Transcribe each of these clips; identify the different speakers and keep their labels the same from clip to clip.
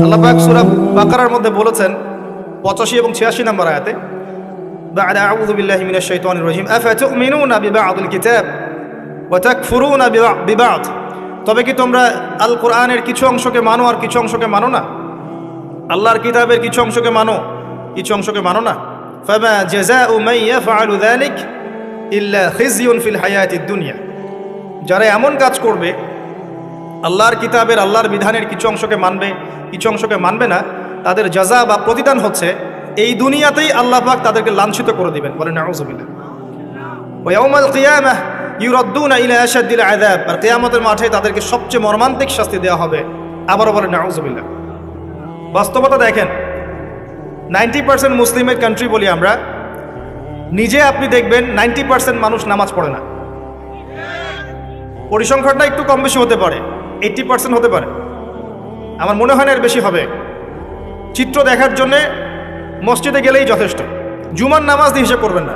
Speaker 1: আল্লাহ পাক সূরা বাকারার মধ্যে বলেছেন 85 এবং 86 নম্বর আয়াতে, বা'দা আউযু বিল্লাহি মিনাশ শাইতানির রাজিম, আফাতুমিনুনা বিবা'দিল কিতাব ওয়া তাকফুরুনা বিবা'দ। তবে কি তোমরা আল কোরআনের কিছু অংশকে মানো আর কিছু অংশকে মানো না? আল্লাহর কিতাবের কিছু অংশকে মানো, কিছু অংশকে মানো না। ফামা জাযাউ মান ইয়াফআলু যালিক ইল্লা খিজিয়ুন ফিল হায়াতিদ দুনিয়া। যারা এমন কাজ করবে, আল্লাহর কিতাবের আল্লাহর বিধানের কিছু অংশকে মানবে, কিছু অংশকে মানবে না, তাদের জাযা বা প্রতিদান হচ্ছে এই দুনিয়াতেই আল্লাহ পাক তাদেরকে লাঞ্ছিত করে দিবেন। বলেন নাউযুবিল্লাহ। ওয়া ইয়াউমাল কিয়ামাহ ইউরাদ্দুনা ইলা আশাদ্দিল আযাব। আর কিয়ামতের মাঠে তাদেরকে সবচেয়ে মর্মান্তিক শাস্তি দেওয়া হবে। আবারও বলেন নাউযুবিল্লাহ। বাস্তবতা দেখেন, 90% মুসলিমের কান্ট্রি বলি আমরা, নিজে আপনি দেখবেন 90% মানুষ নামাজ পড়ে না। পরিসংখ্যানটা একটু কম বেশি হতে পারে, 80% হতে পারে, আমার মনে হয় না এর বেশি হবে। চিত্র দেখার জন্যে মসজিদে গেলেই যথেষ্ট। জুমার নামাজ দিয়ে হিসেব করবেন না,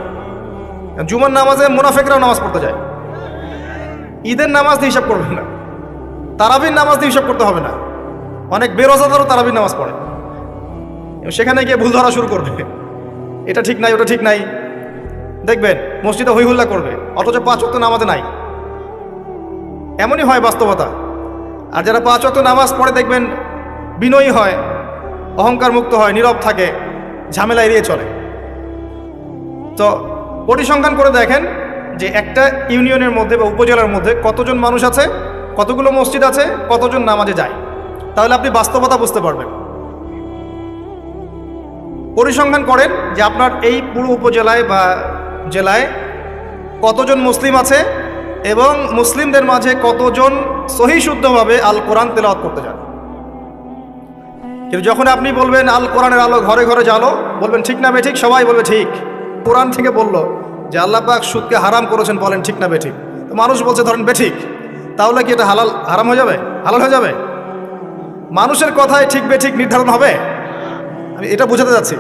Speaker 1: জুমার নামাজে মুনাফিকরাও নামাজ পড়তে যায়। ঈদের নামাজ দিয়ে হিসাব করবেন না, তারাবির নামাজ দিয়ে হিসাব করতে হবে না। অনেক বেরোজাদারও তারাবির নামাজ পড়ে, সেখানে গিয়ে ভুল ধরা শুরু করবে, এটা ঠিক নাই, ওটা ঠিক নাই, দেখবেন মসজিদে হই হুল্লা করবে, অথচ 5 ওয়াক্ত নামাজে নাই। এমনই হয় বাস্তবতা। আর যারা 5 ওয়াক্ত নামাজ পড়ে দেখবেন বিনয়ী হয়, অহংকার মুক্ত হয়, নীরব থাকে, ঝামেলা এড়িয়ে চলে। তো পরিসংখ্যান করে দেখেন যে একটা ইউনিয়নের মধ্যে বা উপজেলার মধ্যে কতজন মানুষ আছে, কতগুলো মসজিদ আছে, কতজন নামাজে যায়, তাহলে আপনি বাস্তবতা বুঝতে পারবেন। পরিসংখ্যান করেন যে আপনার এই পুরো উপজেলায় বা জেলায় কতজন মুসলিম আছে এবং মুসলিমদের মাঝে কতজন সহি শুদ্ধভাবে আল কোরআন তেলাওয়াত করতে যান। কিন্তু যখন আপনি বলবেন আল কোরআনের আলো ঘরে ঘরে জ্বালো, বলবেন ঠিক না বেঠিক, সবাই বলবে ঠিক। কোরআন থেকে বললো যে আল্লাহ পাক সুদকে হারাম করেছেন, বলেন ঠিক না বেঠিক। তো মানুষ বলছে ধরেন বেঠিক, তাহলে কি এটা হালাল হারাম হয়ে যাবে, হালাল হয়ে যাবে? মানুষের কথায় ঠিক বেঠিক নির্ধারণ হবে? আমি এটা বোঝাতে যাচ্ছি,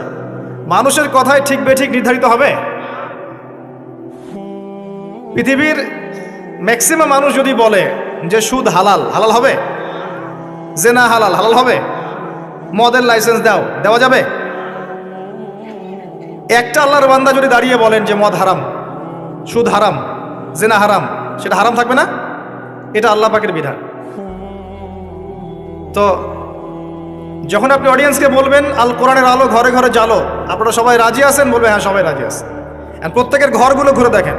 Speaker 1: মানুষের কথায় ঠিক বেঠিক নির্ধারিত হবে? পৃথিবীর ম্যাক্সিমাম মানুষ যদি বলে যে সুদ হালাল, হালাল হবে? জেনা হালাল, হালাল হবে? মদের লাইসেন্স দাও, দেওয়া যাবে? একটা আল্লাহর বান্দা যদি দাঁড়িয়ে বলেন যে মদ হারাম, সুদ হারাম, জেনা হারাম, সেটা হারাম থাকবে না? এটা আল্লাহ পাকের বিধান। তো যখন আপনি অডিয়েন্সকে বলবেন আল কোরআনের আলো ঘরে ঘরে জ্বালো, আপনারা সবাই রাজি আছেন? বলবে হ্যাঁ সবাই রাজি আছে। প্রত্যেকের ঘরগুলো ঘুরে দেখেন,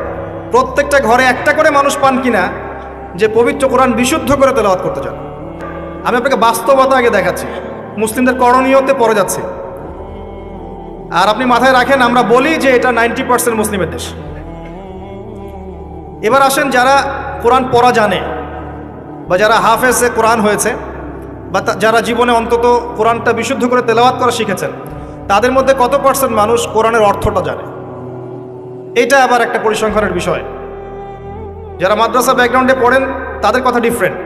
Speaker 1: প্রত্যেকটা ঘরে একটা করে মানুষ পান কিনা যে পবিত্র কোরআন বিশুদ্ধ করে তেলাওয়াত করতে চান। আমি আপনাকে বাস্তবতা আগে দেখাচ্ছি, মুসলিমদের করণীয়তে পড়ে যাচ্ছে। আর আপনি মাথায় রাখেন, আমরা বলি যে এটা 90% মুসলিমের দেশ। এবার আসেন, যারা কোরআন পড়া জানে বা যারা হাফেজে কোরআন হয়েছে বা যারা জীবনে অন্তত কোরআনটা বিশুদ্ধ করে তেলাওয়াত করা শিখেছেন, তাদের মধ্যে কত পার্সেন্ট মানুষ কোরআনের অর্থটা জানে? এটা আবার একটা পরিসংখ্যানের বিষয়। যারা মাদ্রাসা ব্যাকগ্রাউন্ডে পড়েন তাদের কথা ডিফারেন্ট,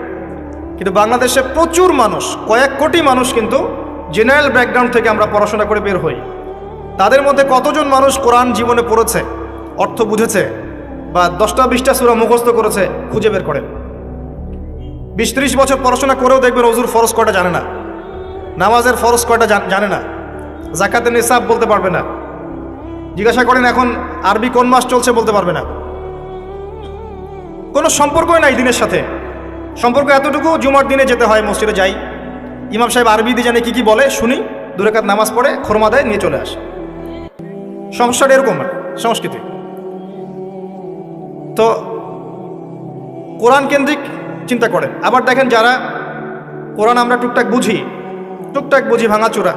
Speaker 1: কিন্তু বাংলাদেশে প্রচুর মানুষ, কয়েক কোটি মানুষ কিন্তু জেনারেল ব্যাকগ্রাউন্ড থেকে আমরা পড়াশোনা করে বের হই। তাদের মধ্যে কতজন মানুষ কোরআন জীবনে পড়েছে, অর্থ বুঝেছে, বা 10টা-20টা সূরা মুখস্থ করেছে? খুঁজে বের করেন। 20-30 বছর পড়াশোনা করেও দেখবেন ওযুর ফরজ কয়টা জানে না, নামাজের ফরজ কয়টা জানে না, যাকাতের নিসাব বলতে পারবে না। জিজ্ঞাসা করেন এখন আরবি কোন মাস চলছে, বলতে পারবে না। কোনো সম্পর্কই নাই দিনের সাথে। সম্পর্ক এতটুকু, জুমার দিনে যেতে হয়, মসজিদে যাই, ইমাম সাহেব আরবি দিয়ে জানে কি বলে, শুনি, 2 রাকাত নামাজ পড়ে খোরমা দেয়, নিয়ে চলে আসে। সমস্যাটা এরকম সংস্কৃতি। তো কোরআন কেন্দ্রিক চিন্তা করেন। আবার দেখেন, যারা কোরআন আমরা টুকটাক বুঝি ভাঙাচোরা,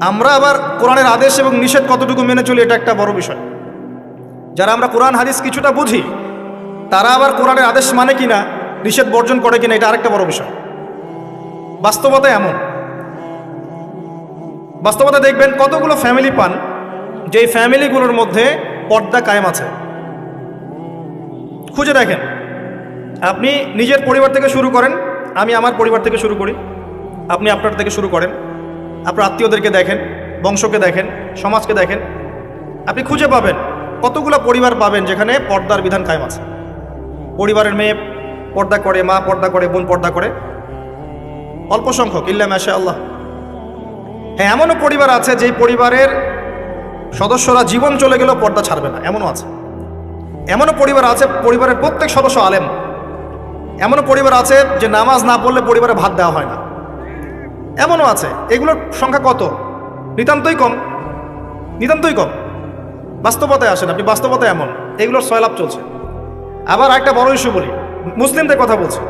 Speaker 1: আমরা আবার কোরআনের আদেশ এবং নিষেধ কতটুকু মেনে চলি, এটা একটা বড় বিষয়। যারা আমরা কোরআন হাদিস কিছুটা বুঝি, তারা আবার কোরআনের আদেশ মানে কিনা, নিষেধ বর্জন করে কিনা, এটা আরেকটা বড় বিষয়। বাস্তবতা এমন, বাস্তবতা দেখবেন কতগুলো ফ্যামিলি পান যেই ফ্যামিলিগুলোর মধ্যে পর্দা কায়েম আছে। খুঁজে দেখেন, আপনি নিজের পরিবার থেকে শুরু করেন, আমি আমার পরিবার থেকে শুরু করি, আপনি আপনার থেকে শুরু করেন, আপনার আত্মীয়দেরকে দেখেন, বংশকে দেখেন, সমাজকে দেখেন, আপনি খুঁজে পাবেন কতগুলো পরিবার পাবেন যেখানে পর্দার বিধান কায়েম আছে। পরিবারের মেয়ে পর্দা করে, মা পর্দা করে, বোন পর্দা করে, অল্প সংখ্যক, ইল্লা মাশা আল্লাহ। হ্যাঁ, এমনও পরিবার আছে যেই পরিবারের সদস্যরা জীবন চলে গেলেও পর্দা ছাড়বে না, এমনও আছে। এমনও পরিবার আছে পরিবারের প্রত্যেক সদস্য আলেম। এমনও পরিবার আছে যে নামাজ না পড়লে পরিবারে ভাত দেওয়া হয় না, এমনও আছে। এগুলোর সংখ্যা কত? নিতান্তই কম, নিতান্তই কম। বাস্তবতায় আসেন আপনি, বাস্তবতায় এমন, এগুলোর সয়লাভ চলছে। আবার একটা বড় ইস্যু বলি, মুসলিমদের কথা বলছি।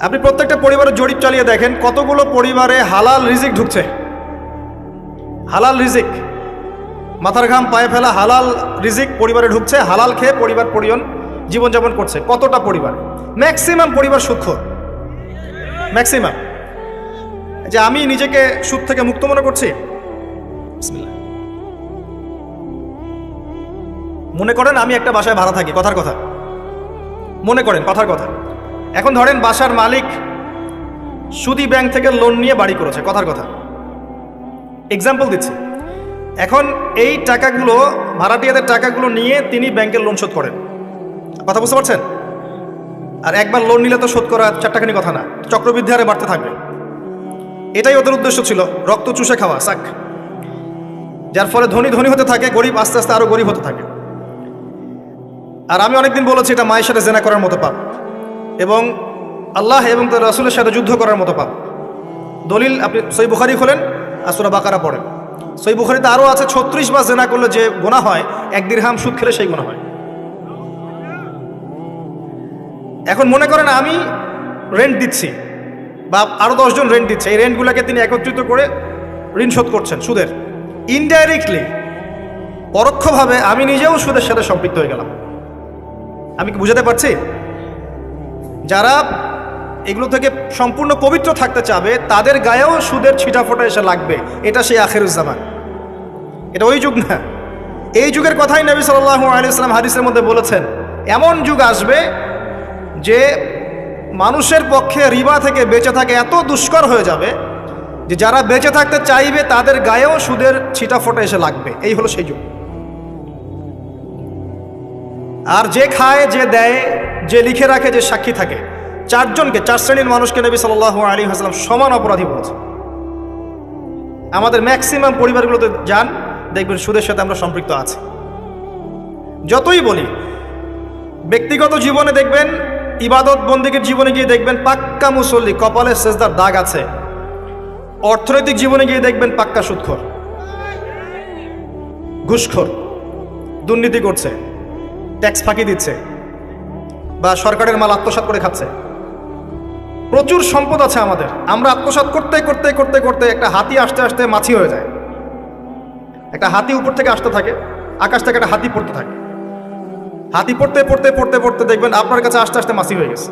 Speaker 1: আপনি প্রত্যেকটা পরিবারের জরিপ চালিয়ে দেখেন কতগুলো পরিবারে হালাল রিজিক ঢুকছে। হালাল রিজিক, মাথার ঘাম পায়ে ফেলা হালাল রিজিক পরিবারে ঢুকছে, হালাল খেয়ে পরিবার পরিজন জীবনযাপন করছে। কতটা পরিবার? ম্যাক্সিমাম পরিবার সুদখোর, ম্যাক্সিমাম। যে আমি নিজেকে সুদ থেকে মুক্ত মনে করছি, বিসমিল্লাহ। মনে করেন আমি একটা বাসায় ভাড়া থাকি, কথার কথা, মনে করেন কথার কথা। এখন ধরেন বাসার মালিক সুদি ব্যাংক থেকে লোন নিয়ে বাড়ি করেছে, কথার কথা, এক্সাম্পল দিচ্ছি। এখন এই টাকাগুলো, ভাড়াটিয়াদের টাকাগুলো নিয়ে তিনি ব্যাংকের লোন শোধ করেন, কথা বুঝতে পারছেন? আর একবার লোন নিলে তো শোধ করা চারটাখানি কথা না, চক্রবৃদ্ধি হারে বাড়তে থাকবে। এটাই ওদের উদ্দেশ্য ছিল, রক্ত চুষে খাওয়া, সাক। যার ফলে ধনী ধনী হতে থাকে, গরিব আস্তে আস্তে আরো গরিব হতে থাকে। আর আমি অনেকদিন বলেছি এটা মায়ের সাথে জেনা করার মতো পাপ, এবং আল্লাহ এবং তার রাসূলের সাথে যুদ্ধ করার মতো পাপ। দলিল আপনি সহিহ বুখারী খোলেন আর সূরা বাকারা পড়েন। সহিহ বুখারীতে আরও আছে 36 বার জেনা করলে যে গুনাহ হয়, 1 দিরহাম সুদ খেলে সেই গুনাহ হয়। এখন মনে করেন আমি রেন্ট দিচ্ছি, বা আরও 10 জন রেন্ট দিচ্ছে, এই রেন্টগুলোকে তিনি একত্রিত করে ঋণ শোধ করছেন সুদের। ইনডাইরেক্টলি, পরোক্ষভাবে আমি নিজেও সুদের সাথে সম্পৃক্ত হয়ে গেলাম। আমি কি বুঝাতে পারছি? যারা এগুলো থেকে সম্পূর্ণ পবিত্র থাকতে চাবে তাদের গায়েও সুদের ছিটাফোঁটা এসে লাগবে। এটা সেই আখিরুজ্জামান, এটা ওই যুগ না। এই যুগের কথাই নবী সাল্লাল্লাহু আলাইহি ওয়াসাল্লাম হাদিসের মধ্যে বলেছেন, এমন যুগ আসবে যে মানুষের পক্ষে রিবা থেকে বেঁচে থাকা এত দুষ্কর হয়ে যাবে যে যারা বেঁচে থাকতে চাইবে তাদের গায়েও সুদের ছিটাফোঁটা এসে লাগবে। এই হলো সেই যুগ। আর যে খায়, যে দেয়, যে লিখে রাখে, যে সাক্ষী থাকে, 4 শ্রেণীর মানুষকে নবী সাল্লাল্লাহু আলাইহি ওয়াসাল্লাম সমান অপরাধী বলেছে। আমাদের ম্যাক্সিমাম পরিবারগুলোতে যান, দেখবেন সুদের সাথে আমরা সম্পৃক্ত আছি। যতই বলি, ব্যক্তিগত জীবনে দেখবেন, ইবাদত বন্দেগীর জীবনে গিয়ে দেখবেন পাক্কা মুসল্লি, কপালে সেজদার দাগ আছে। অর্থনৈতিক জীবনে গিয়ে দেখবেন পাক্কা সুদখোর, ঘুষখোর, দুর্নীতি করছে, ট্যাক্স ফাঁকি দিচ্ছে, বা সরকারের মাল আত্মসাৎ করে খাচ্ছে। প্রচুর সম্পদ আছে আমাদের, আমরা আত্মসাৎ করতে করতে করতে করতে একটা হাতি আসতে আসতে মাছি হয়ে যায়। একটা হাতি উপর থেকে আসতে থাকে, আকাশ থেকে একটা হাতি পড়তে থাকে। হাতি পড়তে পড়তে পড়তে পড়তে দেখবেন আপনার কাছে আস্তে আস্তে মাছি হয়ে গেছে।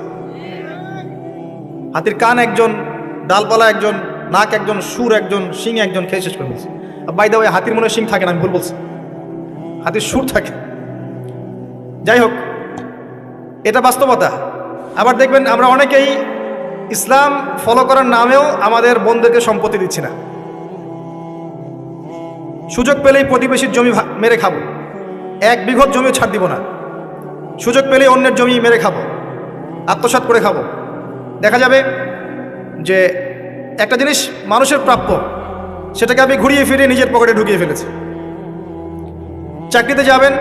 Speaker 1: হাতির কান একজন, ডালপালা একজন, নাক একজন, সুর একজন, শিং একজন, খেয়ে শেষ করে বলছে। বাই দা ওয়ে, হাতির মনে শিং থাকে না, আমি ভুল বলছি, হাতির সুর থাকে। যাই হোক, এটা বাস্তবতা। আবার দেখবেন আমরা অনেকেই ইসলাম ফলো করার নামেও আমাদের বোনদেরকে সম্পত্তি দিচ্ছি না। সুযোগ পেলেই প্রতিবেশীর জমি মেরে খাবো, 1 বিঘত জমি ছাড় দিব না। সুযোগ পেলেই অন্যের জমি মেরে খাবো, আত্মসাৎ করে খাবো। দেখা যাবে যে একটা জিনিস মানুষের প্রাপ্য, সেটাকে আমি ঘুরিয়ে ফিরিয়ে নিজের পকেটে ঢুকিয়ে ফেলেছি। চাকরিতে যাবেন,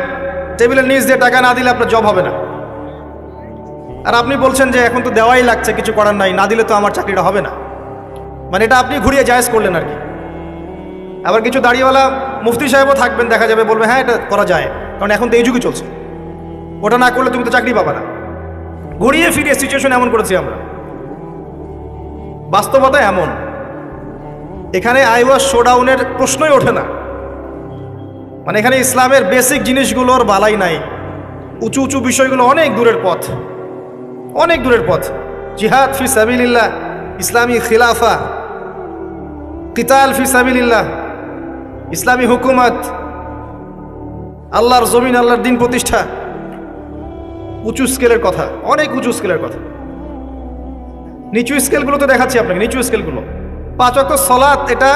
Speaker 1: টেবিলের নিচ দিয়ে টাকা না দিলে আপনার জব হবে না। আর আপনি বলছেন যে এখন তো দেওয়াই লাগছে, কিছু করার নাই, না দিলে তো আমার চাকরিটা হবে না। মানে এটা আপনি ঘুরিয়ে জায়েজ করলেন আর কি। আবার কিছু দাড়িওয়ালা মুফতি সাহেবও থাকবেন, দেখা যাবে বলবে হ্যাঁ এটা করা যায়, কারণ এখন তো এই যুগই চলছে, ওটা না করলে তুমি তো চাকরি পাবা না। ঘুরিয়ে ফিরিয়ে সিচুয়েশন এমন করেছি আমরা। বাস্তবতা এমন, এখানে আইওয়াস শোডাউনের প্রশ্নই ওঠে না। মানে এখানে ইসলামের বেসিক জিনিসগুলোর বালাই নাই। উঁচু উঁচু বিষয়গুলো অনেক দূরের পথ, অনেক দূরের পথ। জিহাদ ফি সাবিলিল্লাহ, ইসলামী খিলাফা, কিতাল ফি সাবিলিল্লাহ, ইসলামী হুকুমত, আল্লাহর জমিন, আল্লাহর দিন প্রতিষ্ঠা, উঁচু স্কেলের কথা, অনেক উঁচু স্কেলের কথা। নিচু স্কেলগুলো তো দেখাচ্ছি আপনাকে, নিচু স্কেলগুলো। 5 ওয়াক্ত সালাত, এটা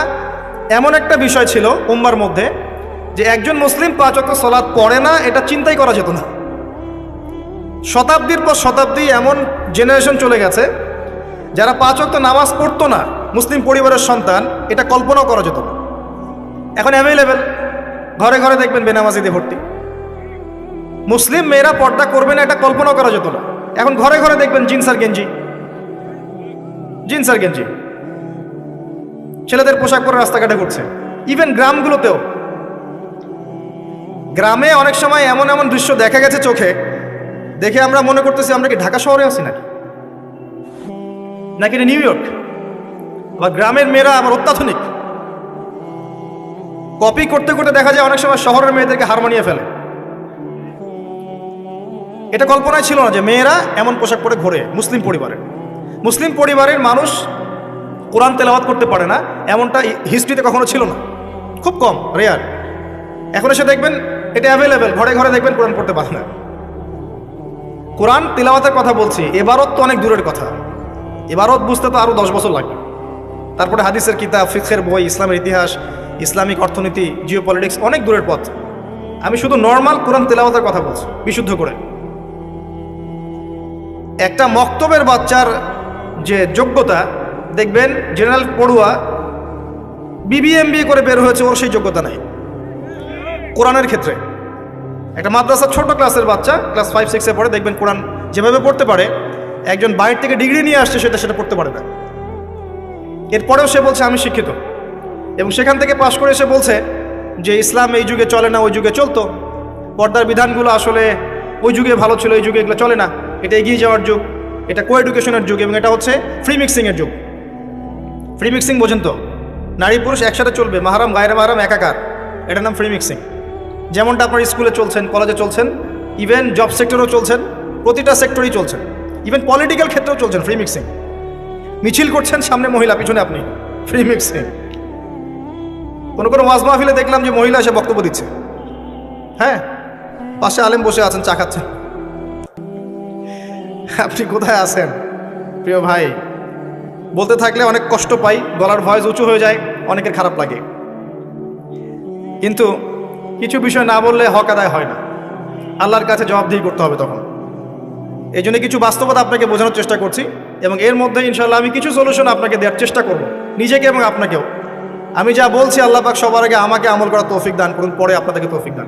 Speaker 1: এমন একটা বিষয় ছিল উম্মার মধ্যে যে একজন মুসলিম 5 ওয়াক্ত সালাত পড়ে না, এটা চিন্তাই করা যেত না। শতাব্দীর পর শতাব্দী এমন জেনারেশন চলে গেছে যারা 5 ওয়াক্ত নামাজ পড়তো না, মুসলিম পরিবারের সন্তান, এটা কল্পনাও করা যেত না। এখন অ্যাভেলেবেল, ঘরে ঘরে দেখবেন বেনামাজি দিয়ে ভর্তি। মুসলিম মেয়েরা পর্দা করবে না, এটা কল্পনাও করা যেত না। এখন ঘরে ঘরে দেখবেন জিন্স আর গেঞ্জি, জিন্স আর গেঞ্জি, ছেলেদের পোশাক পরে রাস্তাঘাটে ঘুরছে। ইভেন গ্রামগুলোতেও, গ্রামে অনেক সময় এমন এমন দৃশ্য দেখা গেছে চোখে, দেখে আমরা মনে করতেছি আমরা কি ঢাকা শহরে আছি নাকি, নাকি নিউ ইয়র্ক। বা গ্রামের মেয়েরা আবার অত্যাধুনিক, কপি করতে করতে দেখা যায় অনেক সময় শহরের মেয়েদেরকে হার মানিয়ে ফেলে। এটা কল্পনায় ছিল না যে মেয়েরা এমন পোশাক পরে ঘোরে মুসলিম পরিবারের। মুসলিম পরিবারের মানুষ কোরআন তেলাওয়াত করতে পারে না, এমনটা হিস্ট্রিতে কখনো ছিল না, খুব কম, রেয়ার। এখন এসে দেখবেন এটা অ্যাভেলেবেল, ঘরে ঘরে দেখবেন কোরআন পড়তে পারে না। কোরআন তেলাওয়াতের কথা বলছি, এবারত তো অনেক দূরের কথা, এবারত বুঝতে তো আরও 10 বছর লাগবে। তারপরে হাদিসের কিতাব, ফিকহের বই, ইসলামের ইতিহাস, ইসলামিক অর্থনীতি, জিওপলিটিক্স, অনেক দূরের পথ। আমি শুধু নর্মাল কোরআন তেলাওয়াতের কথা বলছি, বিশুদ্ধ করে। একটা মক্তবের বাচ্চার যে যোগ্যতা, দেখবেন জেনারেল পড়ুয়া BBA করে বের হয়েছে, ওর সেই যোগ্যতা নাই কোরআনের ক্ষেত্রে। একটা মাদ্রাসার ছোট ক্লাসের বাচ্চা, ক্লাস 5-6-এ পড়ে, দেখবেন কোরআন যেভাবে পড়তে পারে, একজন বাইরে থেকে ডিগ্রি নিয়ে আসছে সেটা পড়তে পারে না। এরপরেও সে বলছে আমি শিক্ষিত, এবং সেখান থেকে পাশ করে এসে বলছে যে ইসলাম এই যুগে চলে না, ওই যুগে চলতো, পর্দার বিধানগুলো আসলে ওই যুগে ভালো ছিল, এই যুগে এগুলো চলে না, এটা এগিয়ে যাওয়ার যুগ, এটা কো এডুকেশনের যুগ, এবং এটা হচ্ছে ফ্রি মিক্সিংয়ের যুগ। ফ্রি মিক্সিং বোঝেন তো, নারী পুরুষ একসাথে চলবে, মাহারাম গায়রে মাহারাম একাকার, এটার নাম ফ্রি মিক্সিং। যেমনটা আপনার স্কুলে চলছেন, কলেজে চলছেন, ইভেন জব সেক্টরেও চলছেন, প্রতিটা সেক্টরেই চলছেন, ইভেন পলিটিক্যাল ক্ষেত্রেও চলছেন ফ্রি মিক্সিং। মিছিল করছেন, সামনে মহিলা, পিছনে আপনি, ফ্রি মিক্সিং। কোনো কোনো ওয়াজ মাহফিলে দেখলাম যে মহিলা এসে বক্তব্য দিচ্ছে, হ্যাঁ, পাশে আলেম বসে আছেন, চা খাচ্ছেন। আপনি কোথায় আছেন প্রিয় ভাই? বলতে থাকলে অনেক কষ্ট পাই, গলার ভয়েস উঁচু হয়ে যায়, অনেকের খারাপ লাগে। কিন্তু কিছু বিষয় না বললে হক আদায় হয় না, আল্লাহর কাছে জবাবদিহি করতে হবে তখন। এই জন্য কিছু বাস্তবতা আপনাকে বোঝানোর চেষ্টা করছি, এবং এর মধ্যে ইনশাআল্লাহ আমি কিছু সলিউশন আপনাকে দেওয়ার চেষ্টা করব, নিজেকে এবং আপনাকেও। আমি যা বলছি আল্লাহ পাক সবার আগে আমাকে আমল করার তৌফিক দান করুন, পরে আপনাদেরকে তৌফিক দান।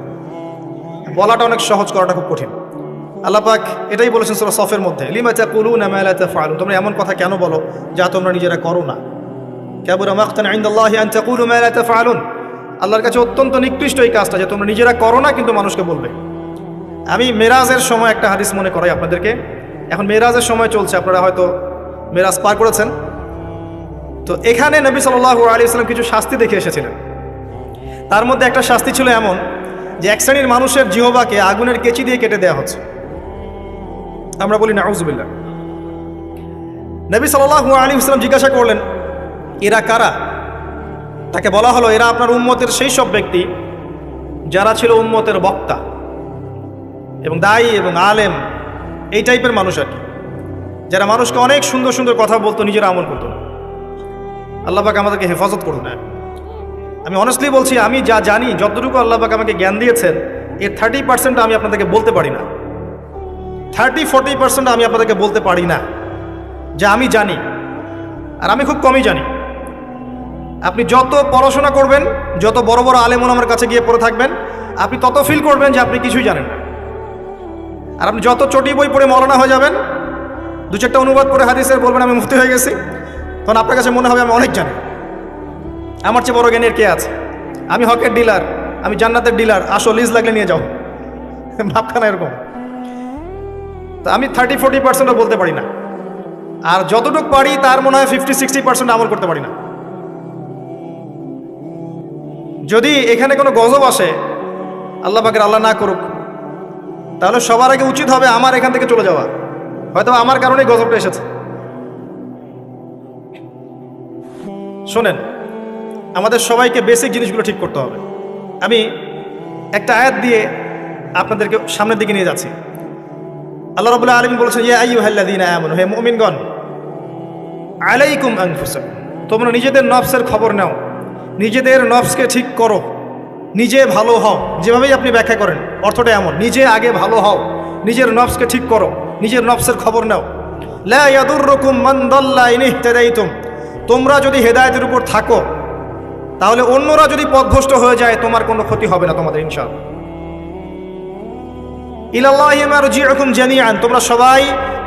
Speaker 1: বলাটা অনেক সহজ, করাটা খুব কঠিন। আল্লাহ পাক এটাই বলেছেন সূরা সফের মধ্যে, লিমা তাকুলুনা মা লা তাফআলুন, তোমরা এমন কথা কেন বলো যা তোমরা নিজেরা করো না। কাবুরা মাকতান ইনদাল্লাহি আন তাকুলু মা লা তাফআলুন, আল্লাহর কাছে অত্যন্ত নিকৃষ্ট এই কাজটা যে তোমরা নিজেরা করো না কিন্তু মানুষকে বলবে। আমি মেরাজের সময় একটা হাদিস মনে করাই আপনাদেরকে। এখন মেরাজের সময় চলছে, আপনারা হয়তো মেরাজ পার করেছেন। তো এখানে নবী সাল্লাল্লাহু আলাইহি ওয়াসাল্লাম কিছু শাস্তি দেখে এসেছিলেন। তার মধ্যে একটা শাস্তি ছিল এমন যে এক শ্রেণীর মানুষের জিহ্বাকে আগুনের কেচি দিয়ে কেটে দেওয়া হচ্ছে। আমরা বলি নাউযুবিল্লাহ। নবী সাল্লাল্লাহু আলাইহি ওয়াসাল্লাম জিজ্ঞাসা করলেন এরা কারা? তাকে বলা হলো এরা আপনার উম্মতের সেই সব ব্যক্তি যারা ছিল উম্মতের বক্তা এবং দায়ী এবং আলেম, এই টাইপের মানুষ আর কি, যারা মানুষকে অনেক সুন্দর সুন্দর কথা বলতো, নিজেরা আমল করতো না। আল্লাহ পাক আমাদেরকে হেফাজত করুন। আমি অনেস্টলি বলছি, আমি যা জানি, যতটুকু আল্লাহ পাক আমাকে জ্ঞান দিয়েছেন, এর 30% আমি আপনাদেরকে বলতে পারি না, 30-40% আমি আপনাদেরকে বলতে পারি না যা আমি জানি, আর আমি খুব কমই জানি। আপনি যত পড়াশোনা করবেন, যত বড় বড় আলেম ওলামার কাছে গিয়ে পড়ে থাকবেন, আপনি তত ফিল করবেন যে আপনি কিছুই জানেন না। আর আপনি যত চটি বই পড়ে মৌলানা হয়ে যাবেন, 2-4টা অনুবাদ করে হাদিসের বলবেন আমি মুফতি হয়ে গেছি, তখন আপনার কাছে মনে হবে আমি অনেক জানি, আমার চেয়ে বড় জ্ঞানের কে আছে, আমি হকের ডিলার, আমি জান্নাতের ডিলার, আসো লিজ লাগলে নিয়ে যাও, ভাবখানা এরকম। তো আমি 30-40% বলতে পারি না, আর যতটুকু পারি তার মনে হয় 50-60% আমল করতে পারি না। যদি এখানে কোনো গজব আসে, আল্লাহ পাকের আল্লাহ না করুক, তাহলে সবার আগে উচিত হবে আমার এখান থেকে চলে যাওয়া, হয়তো আমার কারণেই গজবটা এসেছে। শোনেন, আমাদের সবাইকে বেসিক জিনিসগুলো ঠিক করতে হবে। আমি একটা আয়াত দিয়ে আপনাদেরকে সামনের দিকে নিয়ে যাচ্ছি। আল্লাহ রাব্বুল আলামিন বলেছেন, ইয়া আইয়ুহাল্লাযীনা আমানু, হে মুমিনগণ, আলাইকুম আনফুসাকুম, তোমরা নিজেদের নফসের খবর নাও, নিজেদের নফসকে ঠিক করো, নিজে ভালো হও। যেভাবেই আপনি ব্যাখ্যা করেন অর্থটা এমন, নিজে আগে ভালো হও, নিজের নফসকে ঠিক করো, নিজের নফসের খবর নাও। লা ইয়াদুররুকুম মান দাল্লা ইন ইহতাদাইতুম, তোমরা যদি হেদায়েতের উপর থাকো তাহলে অন্যরা যদি পথভ্রষ্ট হয়ে যায় তোমার কোনো ক্ষতি হবে না তোমাদের ইনশাআল্লাহ। ইলাল্লাহি মারজিউকুম জামিআন, তোমরা সবাই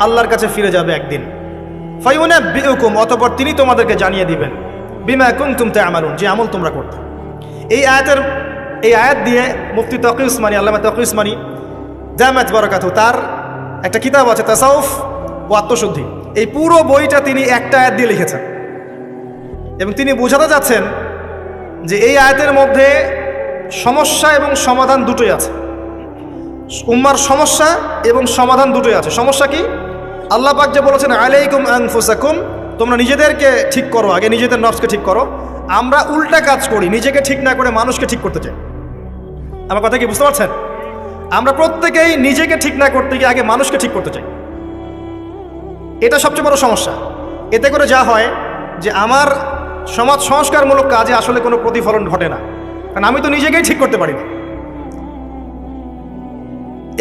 Speaker 1: আল্লাহর কাছে ফিরে যাবে একদিন। ফায়ুনাব্বিউকুম, অতঃপর তিনি তোমাদেরকে জানিয়ে দিবেন, বিমা কুনতুম তা'মালুন, যে আমল তোমরা করতে। এই আয়াত দিয়ে মুফতি তকি উসমানী, আল্লামা তকি উসমানী জামাত বারাকাতু, তার একটা কিতাব আছে তাসাউফ ও আত্মশুদ্ধি, এই পুরো বইটা তিনি একটা আয়াত দিয়ে লিখেছেন এবং তিনি বোঝাতে যাচ্ছেন যে এই আয়াতের মধ্যে সমস্যা এবং সমাধান দুটোই আছে। উম্মার সমস্যা এবং সমাধান দুটোই আছে। সমস্যা কি? আল্লাহ পাক যে বলেছেন আলাইকুম আনফুসাকুম, তোমরা নিজেদেরকে ঠিক করো, আগে নিজেদের নফসকে ঠিক করো। আমরা উল্টা কাজ করি, নিজেকে ঠিক না করে মানুষকে ঠিক করতে চাই। আমার কথা কি বুঝতে পারছেন? আমরা প্রত্যেকেই নিজেকে ঠিক না করতে গিয়ে আগে মানুষকে ঠিক করতে চাই। এটা সবচেয়ে বড় সমস্যা। এতে করে যা হয় যে আমার সমাজ সংস্কারমূলক কাজে আসলে কোনো প্রতিফলন ঘটে না, কারণ আমি তো নিজেকেই ঠিক করতে পারি না।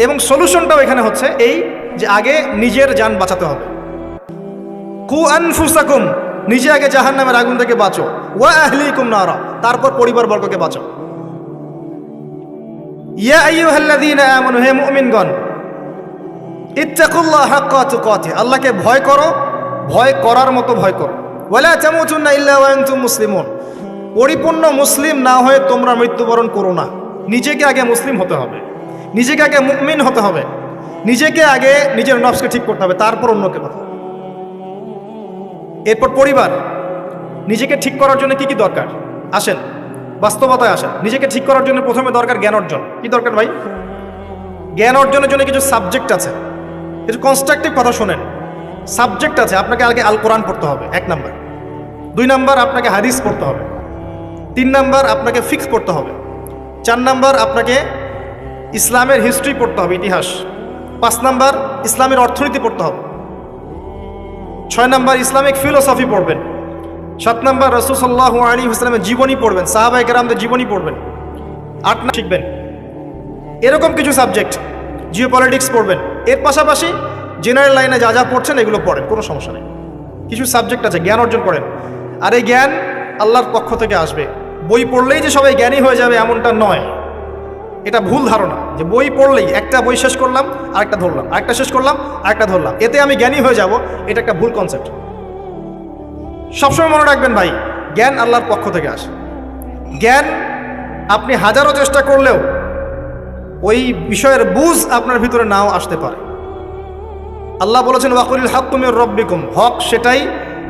Speaker 1: এবং সলিউশনটাও এখানে হচ্ছে এই যে আগে নিজের জান বাঁচাতে হবে। কু আনফুসাকুম, নিজে আগে জাহান্নামের আগুন থেকে বাঁচো, ওয়া আহলিকুম নারা, তারপর পরিবার বর্গকে বাঁচো। ইয়া আইয়ুহাল্লাযীনা আমানু, হে মুমিনগণ, ইত্তাকুল্লাহ হাক্কা তুকাতিহ, আল্লাহকে ভয় করো, ভয় করার মতো ভয় করো। ওয়ালা তামুতুন্না ইল্লা ওয়া আনতুম মুসলিমুন, পরিপূর্ণ মুসলিম না হয়ে তোমরা মৃত্যুবরণ করো না। নিজেকে আগে মুসলিম হতে হবে, নিজেকে আগে মুমিন হতে হবে, নিজেকে আগে নিজের নফসকে ঠিক করতে হবে, তারপর অন্যকে কথা। এরপর পরিবার। নিজেকে ঠিক করার জন্য কি কি দরকার? আসেন বাস্তবতায় আসেন। নিজেকে ঠিক করার জন্য প্রথমে দরকার জ্ঞান অর্জন। কি দরকার ভাই? জ্ঞান অর্জনের জন্য কিছু সাবজেক্ট আছে, কিছু কনস্ট্রাকটিভ কথা শোনেন। সাবজেক্ট আছে, আপনাকে আগে আল কোরআন পড়তে হবে 1 নাম্বার, 2 নাম্বার আপনাকে হাদিস পড়তে হবে, 3 নাম্বার আপনাকে ফিকহ পড়তে হবে, 4 নাম্বার আপনাকে ইসলামের হিস্ট্রি পড়তে হবে, ইতিহাস, 5 নাম্বার ইসলামের অর্থনীতি পড়তে হবে, 6 নাম্বার ইসলামিক ফিলোসফি পড়বেন, 7 নাম্বার রাসূল সাল্লাল্লাহু আলাইহি ওয়াসাল্লামের জীবনী পড়বেন, সাহাবায়ে কেরামদের জীবনী পড়বেন, 8 নাম্বার শিখবেন। এরকম কিছু সাবজেক্ট। জিওপলিটিক্স পড়বেন। এর পাশাপাশি জেনারেল লাইনে যা যা পড়ছেন এগুলো পড়েন, কোনো সমস্যা নেই। কিছু সাবজেক্ট আছে, জ্ঞান অর্জন করেন। আর এই জ্ঞান আল্লাহর পক্ষ থেকে আসবে। বই পড়লেই যে সবাই জ্ঞানী হয়ে যাবে এমনটা নয়, এটা ভুল ধারণা যে বই পড়লেই, একটা বই শেষ করলাম আরেকটা ধরলাম, আরেকটা শেষ করলাম আরেকটা ধরলাম, এতে আমি জ্ঞানী হয়ে যাব, এটা একটা ভুল কনসেপ্ট। সবসময় মনে রাখবেন ভাই, জ্ঞান আল্লাহর পক্ষ থেকে আসে। জ্ঞান আপনি হাজারো চেষ্টা করলেও ওই বিষয়ের বুঝ আপনার ভিতরে নাও আসতে পারে। আল্লাহ বলেছেন ওয়াকুলিল হাক্কু মির রাব্বিকুম, হক সেটাই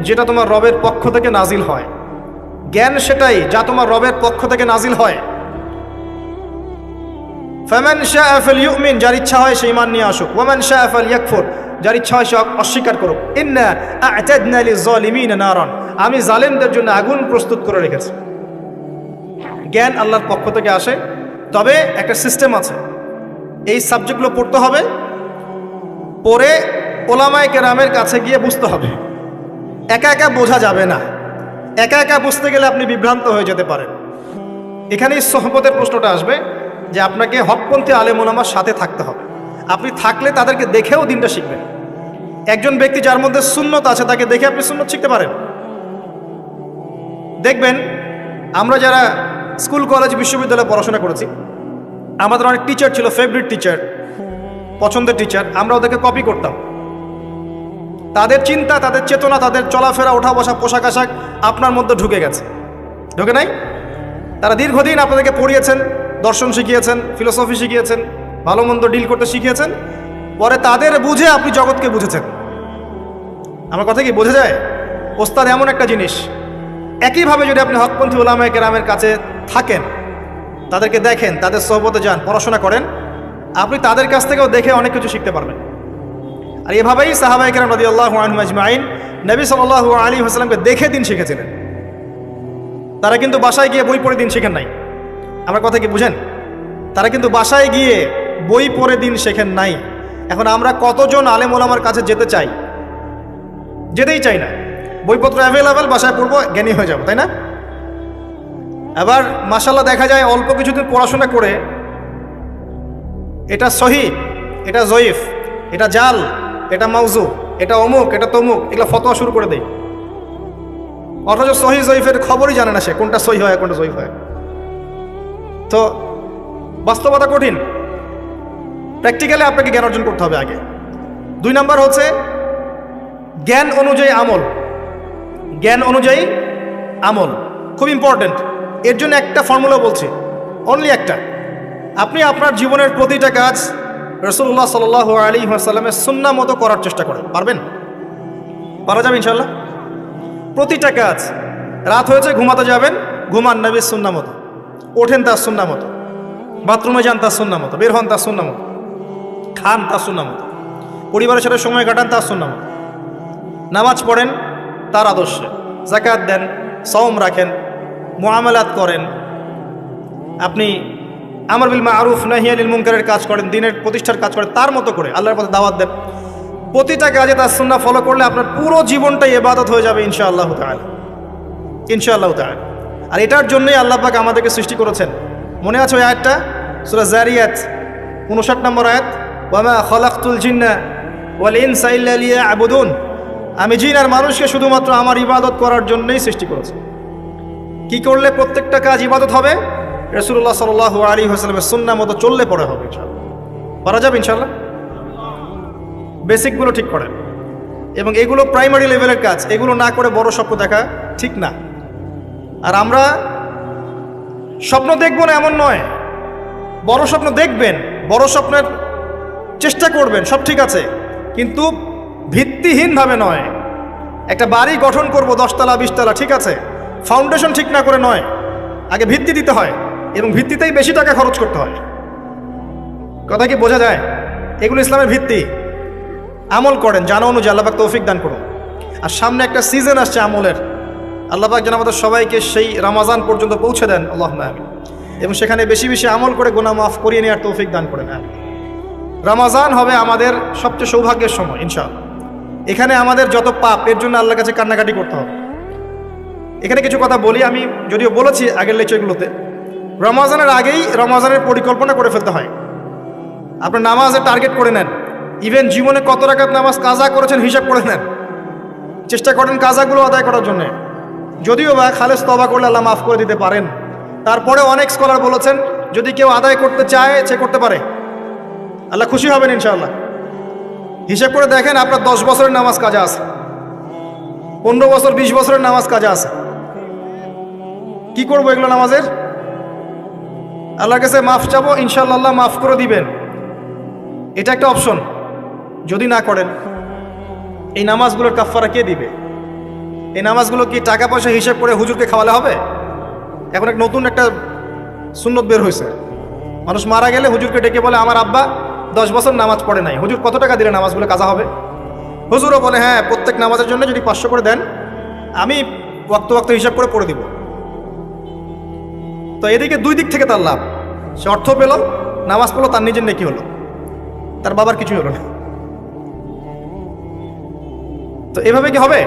Speaker 1: যেটা তোমার রবের পক্ষ থেকে নাজিল হয়। জ্ঞান সেটাই যা তোমার রবের পক্ষ থেকে নাজিল হয়। ফামান শাআ ফালইউমিন, যার ইচ্ছা হয় সে ঈমান নিয়ে আসুক। ওয়ামান শাআ ফালইয়াকফুর, যার ইচ্ছা হয় সে অস্বীকার করুক। ইন্না আ'তাদনা লিয-যালিমিনা নারান, আমি জালেমদের জন্য আগুন প্রস্তুত করে রেখেছি। জ্ঞান আল্লাহর পক্ষ থেকে আসে, তবে একটা সিস্টেম আছে। এই সাবজেক্টগুলো পড়তে হবে, পরে ওলামায়ে কেরামের কাছে গিয়ে বুঝতে হবে। একা একা বোঝা যাবে না। একা একা বুঝতে গেলে আপনি বিভ্রান্ত হয়ে যেতে পারেন। এখানেই সোহবতের প্রশ্নটা আসবে যে আপনাকে হকপন্থী আলেম ওলামার সাথে থাকতে হবে। আপনি থাকলে তাদেরকে দেখেও দিনটা শিখবেন। একজন ব্যক্তি যার মধ্যে সুন্নত আছে তাকে দেখে আপনি সুন্নত শিখতে পারেন। দেখবেন আমরা যারা স্কুল কলেজ বিশ্ববিদ্যালয়ে পড়াশোনা করেছি, আমাদের অনেক টিচার ছিল, ফেভারিট টিচার, পছন্দের টিচার। আমরা ওদেরকে কপি করতাম। তাদের চিন্তা, তাদের চেতনা, তাদের চলাফেরা, ওঠা বসা, পোশাক আশাক আপনার মধ্যে ঢুকে গেছে, ঢুকে নাই? তারা দীর্ঘদিন আপনাদেরকে পড়িয়েছেন, দর্শন শিখিয়েছেন, ফিলোসফি শিখিয়েছেন, ভালো মন্দ ডিল করতে শিখিয়েছেন। পরে তাদের বুঝে আপনি জগৎকে বুঝেছেন। আমার কথা কি বোঝা যায়? ওস্তাদ এমন একটা জিনিস। একইভাবে যদি আপনি হকপন্থী উলামায়ে কেরামের কাছে থাকেন, তাদেরকে দেখেন, তাদের সোহবতে যান, পড়াশোনা করেন, আপনি তাদের কাছ থেকেও দেখে অনেক কিছু শিখতে পারবেন। আর এভাবেই সাহাবায়ে কেরাম রাদিয়াল্লাহু আনহুম আজমাইন নবী সাল্লাল্লাহু আলাইহি ওয়াসাল্লামকে দেখে দিন শিখেছিলেন। তারা কিন্তু বাসায় গিয়ে বই পড়ে দিন শেখেন নাই। আমার কথা কি বুঝেন? তারা কিন্তু বাসায় গিয়ে বই পড়ে দিন শেখেন নাই। এখন আমরা কতজন আলেম ওলামার কাছে যেতে চাই? যেতেই চাই না। বইপত্র অ্যাভেলেবেল, বাসায় পড়বো, জ্ঞানী হয়ে যাব, তাই না? আবার মাশাআল্লাহ দেখা যায় অল্প কিছুদিন পড়াশোনা করে এটা সহিহ, এটা জয়ীফ, এটা জাল, এটা মাউজু, এটা অমুক, এটা তমুক, এগুলো ফতোয়া শুরু করে দেয়। অথচ সহি জয়ীফের খবরই জানে না সে, কোনটা সহি হয় কোনটা জয়ীফ হয়। তো বাস্তবতা কঠিন। প্র্যাকটিক্যালি আপনাকে জ্ঞান অর্জন করতে হবে আগে। 2 নাম্বার হচ্ছে জ্ঞান অনুযায়ী আমল। জ্ঞান অনুযায়ী আমল খুব ইম্পর্টেন্ট। এর জন্য একটা ফর্মুলা বলছি, অনলি একটা। আপনি আপনার জীবনের প্রতিটা কাজ রাসূলুল্লাহ সাল্লাল্লাহু আলাইহি ওয়াসাল্লামের সুন্নাহ মতো করার চেষ্টা করেন। পারবেন? পারা যাবে ইনশাআল্লাহ। প্রতিটা কাজ, রাত হয়েছে ঘুমাতে যাবেন, ঘুমান নবীর সুন্নাহ মতো, ওঠেন তার সুন্নাহ মতো, বাথরুমে যান তার সুন্নাহ মতো, বের হন তার সুন্নাহ মতো, খান তার সুন্নাহ মতো, পরিবারের সাথে সময় কাটান তার সুন্নাহ মতো, নামাজ পড়েন তার আদর্শে, যাকাত দেন, সওম রাখেন, মুআমালাত করেন, আপনি আমর বিল মারুফ নাহি আনিল মুনকারের কাজ করেন, দ্বীনের প্রতিষ্ঠার কাজ করেন তার মতো করে, আল্লাহর পথে দাওয়াত দেন। প্রতিটা কাজে তার সুন্নাহ ফলো করলে আপনার পুরো জীবনটাই ইবাদত হয়ে যাবে ইনশাআল্লাহ তাআলা, ইনশাআল্লাহ তাআলা। আর এটার জন্যই আল্লাহ পাক আমাদেরকে সৃষ্টি করেছেন। মনে আছে ওই আয়াতটা, সূরা যারিয়াত 59 নম্বর আয়াত, ওয়ামা খালাকতুল জিন্না ওয়াল ইনসা ইল্লা লিয়াবুদুন। আমি জিন আর মানুষকে শুধুমাত্র আমার ইবাদত করার জন্যই সৃষ্টি করেছি। কি করলে প্রত্যেকটা কাজ ইবাদত হবে? রাসূলুল্লাহ সাল্লাল্লাহু আলাইহি ওয়াসাল্লামের সুন্নাহ মতো চললে পড়ে হবে ইনশাআল্লাহ। পারা যাবে ইনশাআল্লাহ। বেসিকগুলো ঠিক করেন, এবং এগুলো প্রাইমারি লেভেলের কাজ। এগুলো না করে বড় স্বপ্ন দেখা ঠিক না। আর আমরা স্বপ্ন দেখবো না এমন নয়, বড় স্বপ্ন দেখবেন, বড় স্বপ্নের চেষ্টা করবেন, সব ঠিক আছে, কিন্তু ভিত্তিহীনভাবে নয়। একটা বাড়ি গঠন করব 10 তলা 20 তলা, ঠিক আছে, ফাউন্ডেশন ঠিক না করে নয়, আগে ভিত্তি দিতে হয়, এবং ভিত্তিতেই বেশি টাকা খরচ করতে হয়। কথা কি বোঝা যায়? এগুলো ইসলামের ভিত্তি। আমল করেন জানা অনুযায়ী, আল্লাহ পাক তৌফিক দান করুন। আর সামনে একটা সিজন আসছে আমলের, আল্লাহ পাক যেন আমাদের সবাইকে সেই রমাজান পর্যন্ত পৌঁছে দেন, আল্লাহুম্মা আমিন। এবং সেখানে বেশি বেশি আমল করে গুনাহ মাফ করিয়ে নেওয়ার তৌফিক দান করেন, আমিন। রমাজান হবে আমাদের সবচেয়ে সৌভাগ্যের সময় ইনশাআল্লাহ। এখানে আমাদের যত পাপ, এর জন্য আল্লাহর কাছে কান্নাকাটি করতে হবে। এখানে কিছু কথা বলি, আমি যদিও বলেছি আগের লেকচারগুলোতে, রমাজানের আগেই রমাজানের পরিকল্পনা করে ফেলতে হয়। আপনার নামাজের টার্গেট করে নেন, ইভেন জীবনে কত রাকাত নামাজ কাজা করেছেন হিসাব করে নেন, চেষ্টা করেন কাজাগুলো আদায় করার জন্য। যদিও বা খালেস তওবা করলে আল্লাহ মাফ করে দিতে পারেন, তারপরে অনেক স্কলার বলেছেন যদি কেউ আদায় করতে চায় সে করতে পারে, আল্লাহ খুশি হবেন ইনশাআল্লাহ। হিসাব করে দেখেন, আপনার 10 বছরের নামাজ কাজা আছে, 15 বছর 20 বছরের নামাজ কাজা আছে। কি করবো এগুলো নামাজের? আল্লাহর কাছে মাফ চাবো, ইনশাআল্লাহ আল্লাহ মাফ করে দিবেন, এটা একটা অপশন। যদি না করেন, এই নামাজগুলোর কাফারা কে দিবে? এই নামাজগুলো কি টাকা পয়সা হিসাব করে হুজুরকে খাওয়ালে হবে? এখন এক নতুন একটা সুন্নত বের হয়েছে, মানুষ মারা গেলে হুজুরকে ডেকে বলে আমার আব্বা 10 বছর নামাজ পড়ে নাই, হুজুর কত টাকা দিলে নামাজগুলো কাজা হবে? হুজুরও বলে হ্যাঁ, প্রত্যেক নামাজের জন্য যদি 500 করে দেন আমি ওয়াক্ত হিসাব করে পড়ে দিব। তো এদিকে 2 দিক থেকে তার লাভ, সে অর্থ পেল, নামাজ পড়লো, তার নিজের নেকি হলো, তার বাবার কিছুই হলো না। তো এভাবে কি হবে?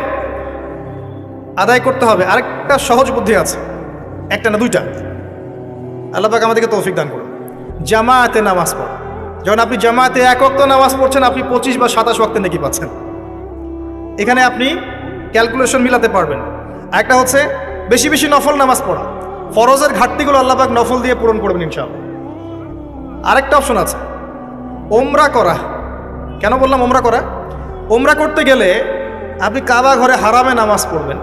Speaker 1: আদায় করতে হবে। আরেকটা সহজ বুদ্ধি আছে, একটা না 2টা। আল্লাহ পাক আমাদেরকে তৌফিক দান করুন। জামাতে নামাজ পড়া। যখন আপনি জামাতে 1 ওয়াক্ত নামাজ পড়ছেন, আপনি 25 বা 27 ওয়াক্তে নেকি পাচ্ছেন। এখানে আপনি ক্যালকুলেশন মিলাতে পারবেন। একটা হচ্ছে বেশি বেশি নফল নামাজ পড়া, ফরজের ঘাটতিগুলো আল্লাহ পাক নফল দিয়ে পূরণ করবেন ইনশাআল্লাহ। আরেকটা অপশন আছে ওমরা করা। কেন বললাম ওমরা করা? ওমরা করতে গেলে আপনি কাবা ঘরে হারামে নামাজ পড়বেন,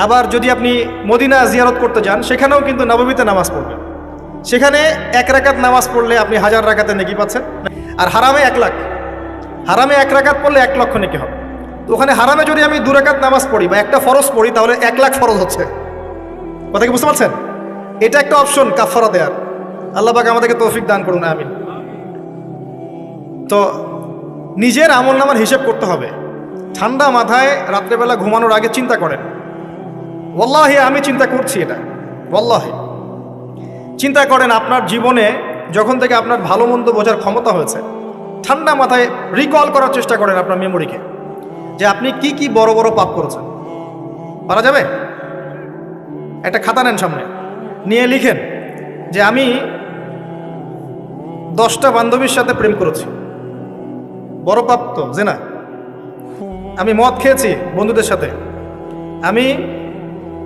Speaker 1: আবার যদি আপনি মদিনা জিয়ারত করতে যান সেখানেও কিন্তু নববীতে নামাজ পড়বেন। সেখানে 1 রাকাত নামাজ পড়লে আপনি 1000 রাকাতে নেকি পাচ্ছেন, আর হারামে 1 লাখ। হারামে 1 রাকাত পড়লে 1 লক্ষ নেকি হবে। তো ওখানে হারামে যদি আমি 2 রাকাত নামাজ পড়ি বা একটা ফরজ পড়ি, তাহলে 1 লাখ ফরজ হচ্ছে। কথা কি বুঝতে পারছেন? এটা একটা অপশন কাফারা দেয়ার। আল্লাহ পাক আমাদেরকে তৌফিক দান করুন, আমিন। তো নিজের আমল নামার হিসেব করতে হবে। ঠান্ডা মাথায় রাত্রেবেলা ঘুমানোর আগে চিন্তা করেন, ওয়াল্লাহি আমি চিন্তা করছি এটা, ওয়াল্লাহি চিন্তা করেন আপনার জীবনে যখন থেকে আপনার ভালো মন্দ বোঝার ক্ষমতা হয়েছে, ঠান্ডা মাথায় রিকল করার চেষ্টা করেন আপনার মেমোরিকে, যে আপনি কি কি বড় বড় পাপ করেছেন। পারা যাবে? একটা খাতা নেন সামনে, নিয়ে লিখেন যে আমি 10টা বান্ধবীর সাথে প্রেম করেছি। বড় পাপ তো, যে না আমি মদ খেয়েছি বন্ধুদের সাথে, আমি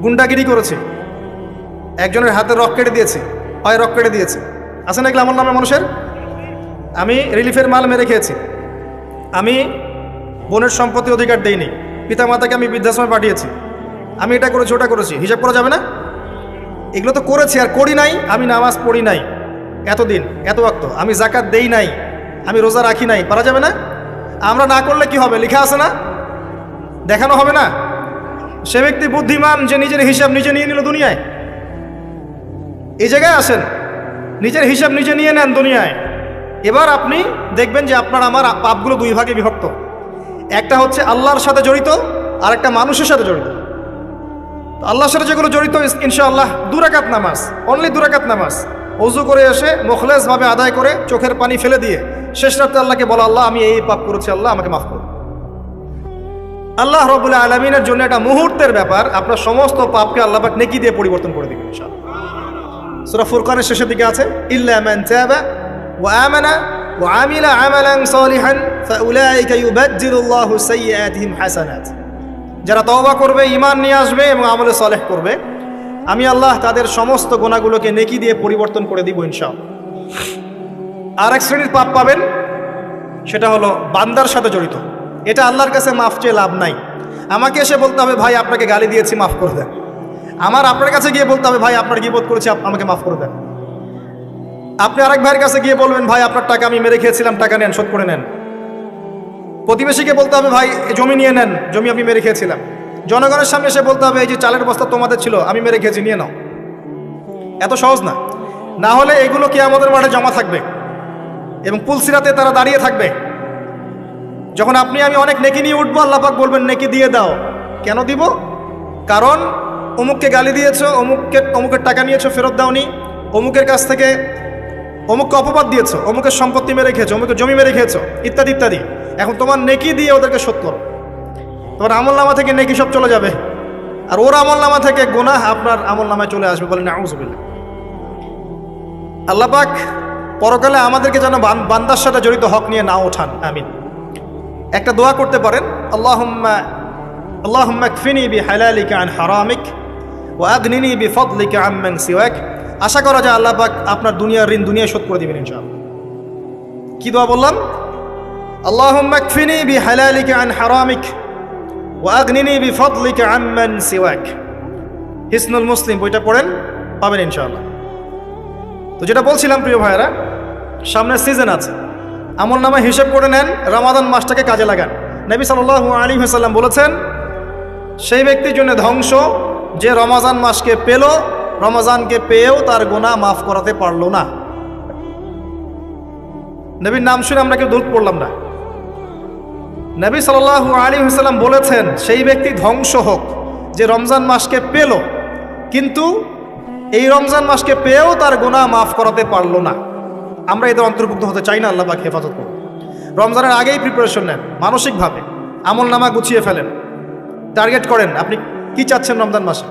Speaker 1: গুন্ডাগিরি করেছি, একজনের হাতে রক কেটে দিয়েছি, পায়ে রক কেটে দিয়েছি, আছে না এগুলো আমার নামে মানুষের? আমি রিলিফের মাল মেরে খেয়েছি, আমি বোনের সম্পত্তি অধিকার দেইনি, পিতামাতাকে আমি বৃদ্ধাশ্রমে পাঠিয়েছি, আমি এটা করেছি ওটা করেছি, হিসাব করা যাবে না? এগুলো তো করেছি আর করি নাই। আমি নামাজ পড়ি নাই এতদিন, এত ওয়াক্ত, আমি যাকাত দেই নাই, আমি রোজা রাখি নাই, পারা যাবে না? আমরা না করলে কি হবে? লেখা আছে না, দেখানো হবে না? সে ব্যক্তি বুদ্ধিমান যে নিজের হিসাব নিজে নিয়ে নিল দুনিয়ায়। এই জায়গায় আসেন, নিজের হিসাব নিজে নিয়ে নেন দুনিয়ায়। এবার আপনি দেখবেন যে আপনার আমার পাপগুলো দুই ভাগে বিভক্ত। একটা হচ্ছে আল্লাহর সাথে জড়িত, আর একটা মানুষের সাথে জড়িত। আল্লাহর সাথে যেগুলো জড়িত, ইনশাআল্লাহ 2 রাকাত নামাজ, অনলি 2 রাকাত নামাজ, ওযু করে এসে মুখলেসভাবে আদায় করে চোখের পানি ফেলে দিয়ে শেষ রাতে আল্লাহকে বলা, আল্লাহ আমি এই পাপ করেছি, আল্লাহ আমাকে মাফ করুন। আল্লাহ রাব্বুল আলামিনের জন্য এটা মুহূর্তের ব্যাপার, আপনার সমস্ত পাপকে আল্লাহ পাক নেকি দিয়ে পরিবর্তন করে দিবেন ইনশাআল্লাহ। সূরা ফুরকানের শেষের দিকে আছে, ইল্লা মান তাবা ওয়া আমানা ওয়া আমিলা আমালান সালিহান ফাউলাইকা ইউবাদদিলুল্লাহু সাইয়্যাতিহিম হাসানাত। যারা তওবা করবে, ঈমান নিয়ে আসবে এবং আমলে সালেহ করবে, আমি আল্লাহ তাদের সমস্ত গুনাহগুলোকে নেকি দিয়ে পরিবর্তন করে দিব ইনশাআল্লাহ। আর এক শ্রেণীর পাপ পাবেন, সেটা হলো বান্দার সাথে জড়িত। এটা আল্লাহর কাছে মাফ চেয়ে লাভ নাই। আমাকে এসে বলতে হবে, ভাই আপনাকে গালি দিয়েছি, মাফ করে দেন। আমার আপনার কাছে গিয়ে বলতে হবে, ভাই আপনার গীবত করেছি, আমাকে মাফ করে দেন। আপনি আরেক ভাইয়ের কাছে গিয়ে বলবেন, ভাই আপনার টাকা আমি মেরে খেয়েছিলাম, টাকা নেন, শোধ করে নেন। প্রতিবেশীকে বলতে হবে, ভাই জমি নিয়ে নেন, জমি আমি মেরে খেয়েছিলাম। জনগণের সামনে এসে বলতে হবে, এই যে চালের বস্তা তোমাদের ছিল, আমি মেরে খেয়েছি, নিয়ে নাও। এত সহজ না। না হলে এগুলো কিয়ামতের মাঠে জমা থাকবে এবং পুলসিরাতে তারা দাঁড়িয়ে থাকবে। যখন আপনি আমি অনেক নেকি নিয়ে উঠবো, আল্লাহ পাক বলবেন, নেকি দিয়ে দাও। কেন দিব? কারণ অমুককে গালি দিয়েছো, অমুকের টাকা নিয়েছো, ফেরত দাওনি, অমুকের কাছ থেকে অমুককে অপবাদ দিয়েছো, অমুকের সম্পত্তি মেরে খেয়েছো, অমুকের জমি মেরে খেয়েছো, ইত্যাদি ইত্যাদি। এখন তোমার নেকি দিয়ে ওদেরকে শোধ করো। তোমার আমলনামা থেকে নেকি সব চলে যাবে, আর ওর আমলনামা থেকে গুনাহ আপনার আমলনামায় চলে আসবে। বলেন নাউযুবিল্লাহ। আল্লাহ পাক পরকালে আমাদেরকে যেন বান্দার সাথে জড়িত হক নিয়ে না ওঠান। আমিন। একটা দোয়া করতে পারেন, আল্লাহুম্মা কফিনি বিহালালিকা আন হারামিক ওয়া আগনিনি বিফদলিকা আম্মান সিওয়াক। আশা করা যায় আল্লাহ পাক আপনার দুনিয়ার ঋণ দুনিয়ায় শোধ করে দিবেন ইনশাআল্লাহ। কি দোয়া বললাম? আল্লাহুম্মা কফিনি বিহালালিকা আন হারামিক ওয়া আগনিনি বিফদলিকা আম্মান সিওয়াক। হিসনুল মুসলিম বইটা পড়েন, পাবেন ইনশাআল্লাহ। তো যেটা বলছিলাম প্রিয় ভাইয়েরা, সামনে সিজন আছে, আমল নামা হিসেব করে নেন, রমাদান মাসটাকে কাজে লাগান। নবী সাল্লাল্লাহু আলাইহি ওয়াসাল্লাম বলেছেন, সেই ব্যক্তির জন্য ধ্বংস যে রমজান মাসকে পেল, রমজানকে পেয়েও তার গুনাহ মাফ করাতে পারল না। নবীর নাম শুনে আমরা কেউ দূর পড়লাম না। নবী সাল্লাল্লাহু আলাইহি ওয়াসাল্লাম বলেছেন, সেই ব্যক্তি ধ্বংস হোক যে রমজান মাসকে পেল, কিন্তু এই রমজান মাসকে পেয়েও তার গুনাহ মাফ করাতে পারল না। আমরা এদের অন্তর্ভুক্ত হতে চাই না। আল্লাহ পাক হেফাজত করুন। রমজানের আগেই প্রিপারেশন নেন, মানসিকভাবে আমল নামা গুছিয়ে ফেলেন, টার্গেট করেন আপনি কি চাচ্ছেন রমজান মাসে।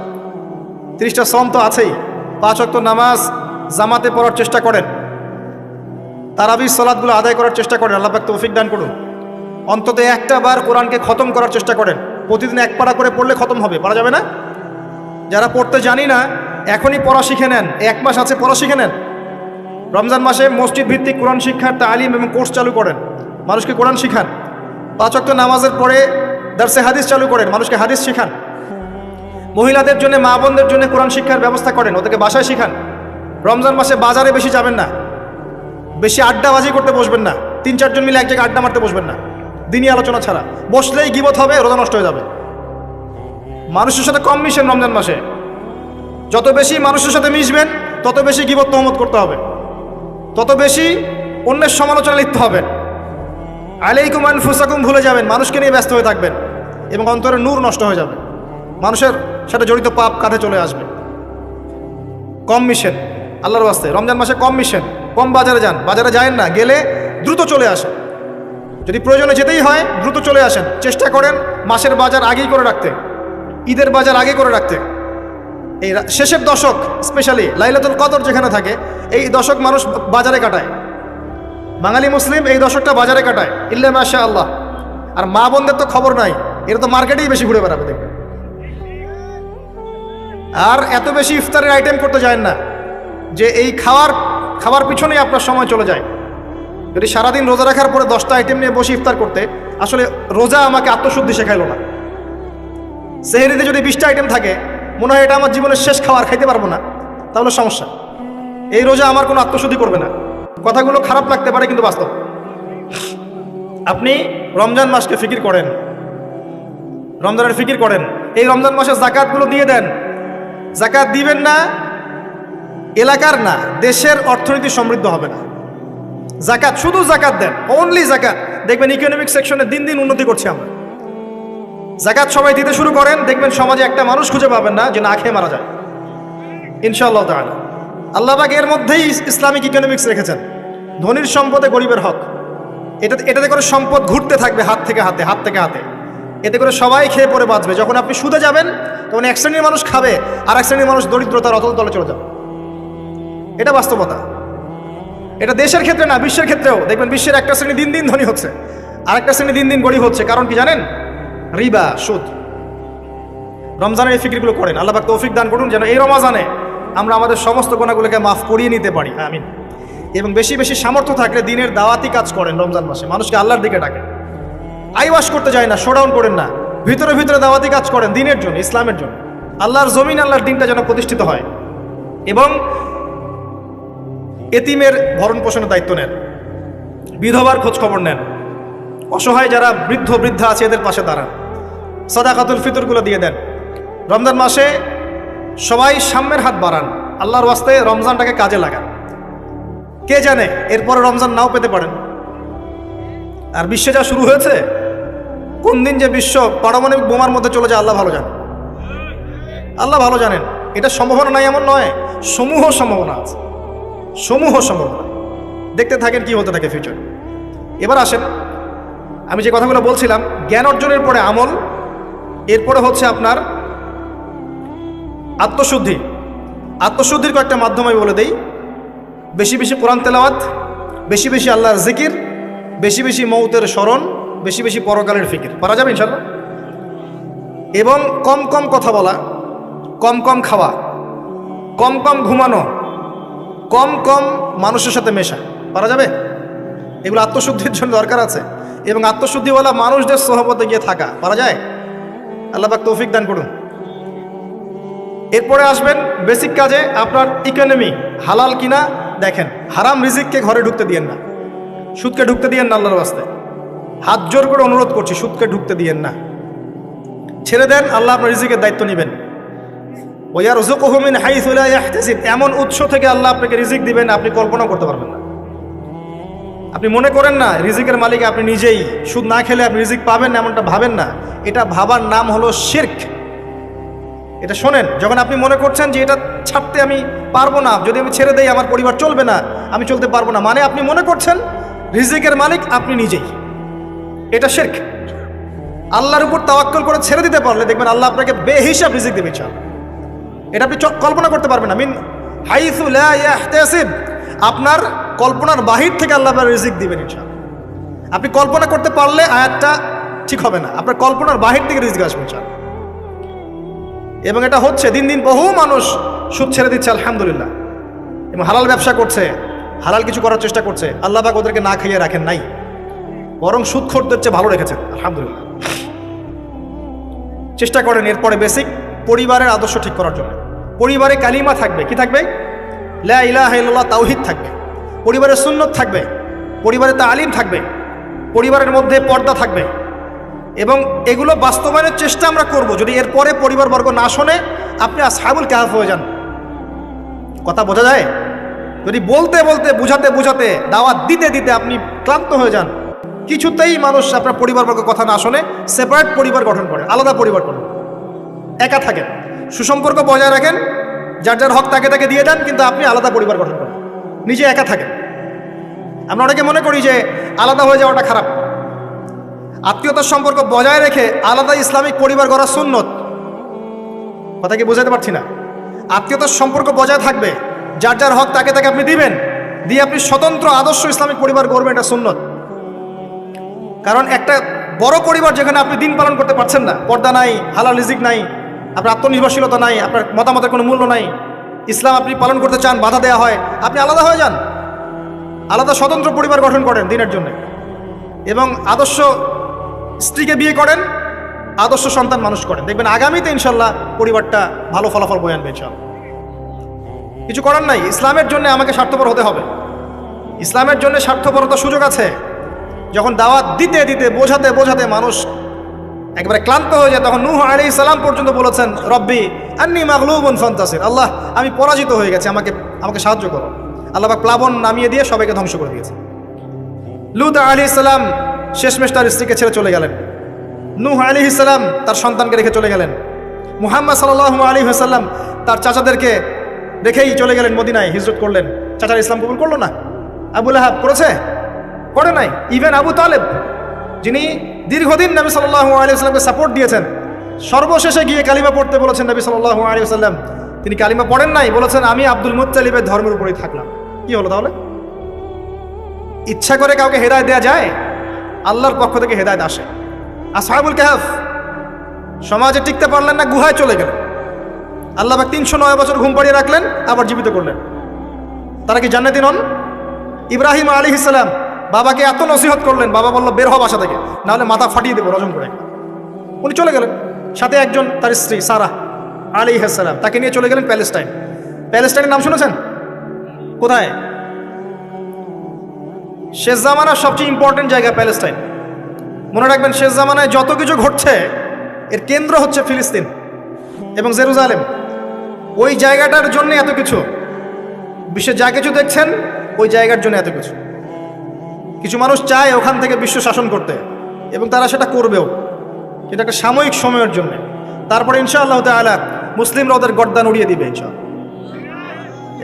Speaker 1: 30টা সম তো আছেই, 5 ওয়াক্ত নামাজ জামাতে পড়ার চেষ্টা করেন, তারাবির সালাতগুলো আদায় করার চেষ্টা করেন। আল্লাহ পাক তৌফিক দান করুন। অন্তত একটা বার কোরআনকে খতম করার চেষ্টা করেন। প্রতিদিন 1 পারা করে পড়লে খতম হবে, পারা যাবে না? যারা পড়তে জানি না, এখনই পড়া শিখে নেন। 1 মাস আছে, পড়া শিখে নেন। রমজান মাসে মসজিদ ভিত্তিক কোরআন শিক্ষার তালিম এবং কোর্স চালু করেন, মানুষকে কোরআন শিখান। 5 ওয়াক্ত নামাজের পরে দারসে হাদিস চালু করেন, মানুষকে হাদিস শিখান। মহিলাদের জন্য, মা বোনদের জন্য কোরআন শিক্ষার ব্যবস্থা করেন, ওদেরকে বাসায় শিখান। রমজান মাসে বাজারে বেশি যাবেন না, বেশি আড্ডাবাজি করতে বসবেন না, 3-4 জন মিলে এক জায়গায় আড্ডা মারতে বসবেন না, দিনই আলোচনা ছাড়া। বসলেই গীবত হবে, রোজা নষ্ট হয়ে যাবে। মানুষের সাথে কম মিশেন রমজান মাসে। যত বেশি মানুষের সাথে মিশবেন, তত বেশি গীবত তহমত করতে হবে, তত বেশি অন্যের সমালোচনা লিখতে হবে। আলাইকুম আনফুসাকুম ভুলে যাবেন, মানুষকে নিয়ে ব্যস্ত হয়ে থাকবেন এবং অন্তরের নূর নষ্ট হয়ে যাবে। মানুষের সাথে জড়িত পাপ কাঁধে চলে আসবে। কম মিশেন আল্লাহর ওয়াস্তে। রমজান মাসে কম মিশেন, কম বাজারে যান। বাজারে যায়েন না, গেলে দ্রুত চলে আসেন। যদি প্রয়োজনে যেতেই হয় দ্রুত চলে আসেন। চেষ্টা করেন মাসের বাজার আগেই করে রাখতে, ঈদের বাজার আগে করে রাখতে। এই শেষের দশক, স্পেশালি লাইলাতুল কদর যেখানে থাকে, এই দশক মানুষ বাজারে কাটায়। বাঙালি মুসলিম এই দশকটা বাজারে কাটায়, ইল্লা মাশাআল্লাহ। আর মা বোনদের তো খবর নাই। এটা তো মার্কেটেই বেশি ঘুরে বেড়াবে দেখবেন। আর এত বেশি ইফতারের আইটেম করতে যায় না যে এই খাওয়ার পিছনেই আপনার সময় চলে যায়। যদি সারাদিন রোজা রাখার পরে 10টা আইটেম নিয়ে বসে ইফতার করতে, আসলে রোজা আমাকে আত্মশুদ্ধি শেখাইলো না। সেহরিতে যদি 20টা আইটেম থাকে, মনে হয় এটা আমার জীবনের শেষ খাবার, খাইতে পারবো না, তাহলে সমস্যা। এই রোজা আমার কোনো আত্মশুদ্ধি করবে না। কথাগুলো খারাপ লাগতে পারে কিন্তু বাস্তব। আপনি রমজান মাসকে ফিকির করেন, রমজানের ফিকির করেন, এই রমজান মাসে জাকাতগুলো দিয়ে দেন। জাকাত দিবেন না, এলাকার না, দেশের অর্থনীতি সমৃদ্ধ হবে না। জাকাত, শুধু জাকাত দেন, অনলি জাকাত, দেখবেন ইকোনমিক সেকশনে দিন দিন উন্নতি করছি আমরা। জাকাত সবাই দিতে শুরু করেন, দেখবেন সমাজে একটা মানুষ খুঁজে পাবেন না যে না খেয়ে মারা যায়, ইনশাআল্লাহ তাআলা। আল্লাহ পাক এর মধ্যেই ইসলামিক ইকোনমিক্স রেখেছেন, ধনীর সম্পদে গরিবের হক। এটাতে করে সম্পদ ঘুরতে থাকবে হাত থেকে হাতে, হাত থেকে হাতে। এতে করে সবাই খেয়ে পরে বাঁচবে। যখন আপনি সুদে যাবেন, তখন এক শ্রেণীর মানুষ খাবে, আর এক শ্রেণীর মানুষ দরিদ্রতার অতল তলে চলে যাবে। এটা বাস্তবতা। এটা দেশের ক্ষেত্রে না, বিশ্বের ক্ষেত্রেও দেখবেন বিশ্বের একটা শ্রেণী দিন দিন ধনী হচ্ছে, আর একটা শ্রেণী দিন দিন গরিব হচ্ছে। কারণ কি জানেন? রিবা, সুদ। রমজানের এই ফিকিরগুলো করেন। আল্লাহ পাক তৌফিক দান করুন যেন এই রমজানে আমরা আমাদের সমস্ত গুনাহগুলোকে মাফ করিয়ে নিতে পারি, আমিন। এবং বেশি বেশি সামর্থ্য থাকলে দিনের দাওয়াতি কাজ করেন রমজান মাসে, মানুষকে আল্লাহর দিকে ডাকেন। আইওয়াশ করতে যায় না, শোডাউন করেন না, ভিতরে ভিতরে দাওয়াতি কাজ করেন দিনের জন্য, ইসলামের জন্য। আল্লাহর জমিন, আল্লাহর দিনটা যেন প্রতিষ্ঠিত হয়। এবং এতিমের ভরণ পোষণের দায়িত্ব নেন, বিধবার খোঁজ খবর নেন, অসহায় যারা বৃদ্ধ বৃদ্ধা আছে এদের পাশে দাঁড়ান, সাদাকাতুল ফিতরগুলো দিয়ে দেন। রমজান মাসে সবাই সাম্যের হাত বাড়ান, আল্লাহর ওয়াস্তে রমজানটাকে কাজে লাগান। কে জানে এরপরে রমজান নাও পেতে পারেন। আর বিশ্বে যা শুরু হয়েছে, কোন দিন যে বিশ্ব পারমাণবিক বোমার মধ্যে চলে যায় আল্লাহ ভালো জানেন, আল্লাহ ভালো জানেন। এটা সম্ভাবনা নাই এমন নয়, সমূহ সম্ভাবনা আছে, সমূহ সম্ভাবনা। দেখতে থাকেন কি হতে থাকে ফিউচার। এবার আসেন, আমি যে কথাগুলো বলছিলাম, জ্ঞান অর্জনের পরে আমল, এরপরে হচ্ছে আপনার আত্মশুদ্ধি। আত্মশুদ্ধির কয়েকটা মাধ্যম আমি বলে দেই। বেশি বেশি কোরআন তেলাওয়াত, বেশি বেশি আল্লাহর জিকির, বেশি বেশি মৌতের স্মরণ, বেশি বেশি পরকালের ফিকির। পারা যাবে ইনশাল্লাহ। এবং কম কম কথা বলা, কম কম খাওয়া, কম কম ঘুমানো, কম কম মানুষের সাথে মেশা। পারা যাবে? এগুলো আত্মশুদ্ধির জন্য দরকার আছে। এবং আত্মশুদ্ধিওয়ালা মানুষদের সোহবতে গিয়ে থাকা। পারা যায়? আল্লাহ পাক তৌফিক দান করুন। এরপরে আসবেন বেসিক কাজে, আপনার ইকোনমি হালাল কিনা দেখেন। হারাম রিজিককে ঘরে ঢুকতে দিয়েন না, সুদকে ঢুকতে দিয়েন না। আল্লাহর ওয়াস্তে হাত জোর করে অনুরোধ করছি, সুদকে ঢুকতে দিয়েন না, ছেড়ে দেন। আল্লাহ আপনার রিজিকের দায়িত্ব নেবেন। ওয়ারযুকুহু মিন হাইসু লা ইয়াহতাসিব, এমন উৎস থেকে আল্লাহ আপনাকে রিজিক দিবেন আপনি কল্পনা করতে পারবেন না। আপনি মনে করেন না রিজিকের মালিক আপনি নিজেই, সুদ না খেলে আপনি রিজিক পাবেন না, এমনটা ভাবেন না। এটা ভাবার নাম হলো শিরক। এটা শোনেন, যখন আপনি মনে করছেন যে এটা ছাড়তে আমি পারবো না, যদি আমি ছেড়ে দেই আমার পরিবার চলবে না, আমি চলতে পারবো না, মানে আপনি মনে করছেন রিজিকের মালিক আপনি নিজেই। এটা শিরক। আল্লাহর উপর তাওয়াক্কুল করে ছেড়ে দিতে পারলে দেখবেন আল্লাহ আপনাকে বেহিসাব রিজিক দেবে ইনশাআল্লাহ। এটা আপনি কল্পনা করতে পারবেন না। মিন হাইসু লা ইয়াহতাসিব, আপনার কল্পনার বাহির থেকে আল্লাহ আপনার রিজিক দিবেন ইনশাআল্লাহ। আপনি কল্পনা করতে পারলে আয়াতটা ঠিক হবে না, আপনার কল্পনার বাহির থেকে রিজিক আসবে ইনশাআল্লাহ। এবং এটা হচ্ছে দিন দিন বহু মানুষ সুদ ছেড়ে দিচ্ছে আলহামদুলিল্লাহ, এবং হালাল ব্যবসা করছে, হালাল কিছু করার চেষ্টা করছে। আল্লাহ পাক ওদেরকে না খাইয়ে রাখেন নাই, বরং সুদখোরদের চেয়ে ভালো রেখেছেন আলহামদুলিল্লাহ। চেষ্টা করেন এরপরে বেসিক পরিবারের আদর্শ ঠিক করার জন্য। পরিবারে কালিমা থাকবে, কি থাকবে? লা ইলাহা ইল্লাল্লাহ, তাওহীদ থাকবে। পরিবারে সুন্নত থাকবে, পরিবারে তালিম থাকবে, পরিবারের মধ্যে পর্দা থাকবে। এবং এগুলো বাস্তবায়নের চেষ্টা আমরা করব। যদি এরপরে পরিবারবর্গ না শোনে, আপনি আসহাবুল কাহফ হয়ে যান। কথা বোঝা যায়? যদি বলতে বলতে বুঝাতে বুঝাতে দাওয়াত দিতে দিতে আপনি ক্লান্ত হয়ে যান, কিছুতেই মানুষ আপনার পরিবারবর্গ কথা না শোনে, সেপারেট পরিবার গঠন করে, আলাদা পরিবার গঠন করে, একা থাকেন, সুসম্পর্ক বজায় রাখেন, যার যার হক তাকে তাকে দিয়ে দেন, কিন্তু আপনি আলাদা পরিবার গঠন করেন, নিজে একা থাকেন। আমরা অনেকে মনে করি যে আলাদা হয়ে যাওয়াটা খারাপ। আত্মীয়তার সম্পর্ক বজায় রেখে আলাদা ইসলামিক পরিবার গড়া সুন্নত। কথা কি বোঝাতে পারছি না? আত্মীয়তার সম্পর্ক বজায় থাকবে, যার যার হক তাকে তাকে আপনি দিবেন, দিয়ে আপনি স্বতন্ত্র আদর্শ ইসলামিক পরিবার গড়বেন, এটা সুন্নত। কারণ একটা বড় পরিবার যেখানে আপনি দিন পালন করতে পারছেন না, পর্দা নাই, হালাল রিজিক নাই, আপনার আত্মনির্ভরশীলতা নাই, আপনার মতামতের কোনো মূল্য নাই, ইসলাম আপনি পালন করতে চান, বাধা দেওয়া হয়, আপনি আলাদা হয়ে যান, আলাদা স্বতন্ত্র পরিবার গঠন করেন দিনের জন্য, এবং আদর্শ স্ত্রীকে বিয়ে করেন, আদর্শ সন্তান মানুষ করেন। দেখবেন আগামীতে ইনশাল্লাহ পরিবারটা ভালো ফলাফল বয়ে আনবে ইনশাল্লাহ। কিছু করার নাই, ইসলামের জন্য আমাকে স্বার্থপর হতে হবে। ইসলামের জন্য স্বার্থপরতার সুযোগ আছে। যখন দাওয়াত দিতে দিতে বোঝাতে বোঝাতে মানুষ একবারে ক্লান্ত হয়ে যায়, তখন নূহ আলাইহিস সালাম পর্যন্ত বলেছেন, রব্বি আন্নী মাগলুবুন ফান্তাসির, আল্লাহ আমি পরাজিত হয়ে গেছি, আমাকে সাহায্য করো। আল্লাহ পাক প্লাবন নামিয়ে দিয়ে সবাইকে ধ্বংস করে দিয়েছে। লূত আলাইহিস সালাম শেষমেশ তার স্ত্রীকে ছেড়ে চলে গেলেন। নূহ আলাইহিস সালাম তার সন্তানকে রেখে চলে গেলেন। মুহাম্মদ সাল্লাল্লাহু আলাইহি ওয়াসাল্লাম তার চাচাদেরকে রেখেই চলে গেলেন মদিনায়, হিজরত করলেন। চাচার ইসলাম কবুল করলো না। আবু লাহাব করেছে? করে নাই। ইভেন আবু তালেব, যিনি দীর্ঘদিন নবী সাল্লাল্লাহু আলাইহি ওয়াসাল্লামকে সাপোর্ট দিয়েছেন, সর্বশেষে গিয়ে কালিমা পড়তে বলেছেন নবী সাল্লাল্লাহু আলাইহি ওয়াসাল্লাম, তিনি কালিমা পড়েন নাই, বলেছেন আমি আব্দুল মুত্তালিবের ধর্মের উপরেই থাকলাম। কি হলো তাহলে? ইচ্ছা করে কাউকে হেদায়েত দেয়া যায়? আল্লাহর পক্ষ থেকে হেদায়েত আসে। আসহাবুল কাহফ সমাজে টিকতে পারলেন না, গুহায় চলে গেলেন। আল্লাহ পাক 309 বছর ঘুম পাড়িয়ে রাখলেন, আবার জীবিত করলেন। তারা কি জান্নাতি নন? ইব্রাহিম আলাইহিস সালাম বাবাকে এত নসিহত করলেন, বাবা বলল বের হ বাসা থেকে, নাহলে মাথা ফাটিয়ে দেবো রজম করে। উনি চলে গেলেন, সাথে একজন তার স্ত্রী সারা আলাইহিস সালাম, তাকে নিয়ে চলে গেলেন প্যালেস্টাইন। প্যালেস্টাইনের নাম শুনেছেন? কোথায়? শেষ জামানার সবচেয়ে ইম্পর্টেন্ট জায়গা প্যালেস্টাইন। মনে রাখবেন, শেষ জামানায় যত কিছু ঘটছে এর কেন্দ্র হচ্ছে ফিলিস্তিন এবং জেরুজালেম। ওই জায়গাটার জন্য এত কিছু, বিশ্বে যা কিছু দেখছেন ওই জায়গার জন্য এত কিছু। কিছু মানুষ চায় ওখান থেকে বিশ্ব শাসন করতে, এবং তারা সেটা করবেও, সেটা একটা সাময়িক সময়ের জন্য। তারপরে ইনশাআল্লাহ তাআলা মুসলিমরা ওদের গর্দান উড়িয়ে দিবে ইনশাআল্লাহ,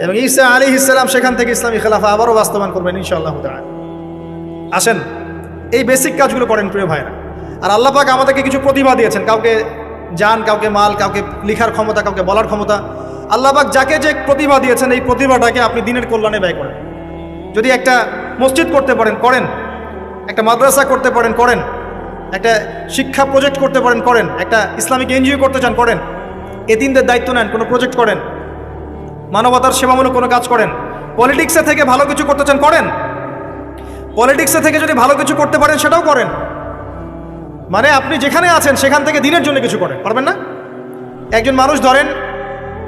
Speaker 1: এবং ঈসা আলাইহিস সালাম সেখান থেকে ইসলামী খেলাফা আবারও বাস্তবায়ন করবেন ইনশাআল্লাহ তাআলা। আসেন, এই বেসিক কাজগুলো করেন প্রিয় ভাইরা। আর আল্লাহ পাক আমাদেরকে কিছু প্রতিভা দিয়েছেন, কাউকে জান, কাউকে মাল, কাউকে লিখার ক্ষমতা, কাউকে বলার ক্ষমতা। আল্লাহ পাক যাকে যে প্রতিভা দিয়েছেন, এই প্রতিভাটাকে আপনি দিনের কল্যাণে ব্যয় করেন। যদি একটা মসজিদ করতে পারেন করেন, একটা মাদ্রাসা করতে পারেন করেন, একটা শিক্ষা প্রজেক্ট করতে পারেন করেন, একটা ইসলামিক এনজিও করতে চান করেন, এতিমদের দায়িত্ব নেন, কোনো প্রজেক্ট করেন, মানবতার সেবামূলক কোনো কাজ করেন। পলিটিক্সে থেকে ভালো কিছু করতে চান করেন, পলিটিক্সে থেকে যদি ভালো কিছু করতে পারেন সেটাও করেন। মানে আপনি যেখানে আছেন সেখান থেকে দিনের জন্য কিছু করেন, পারবেন না? একজন মানুষ ধরেন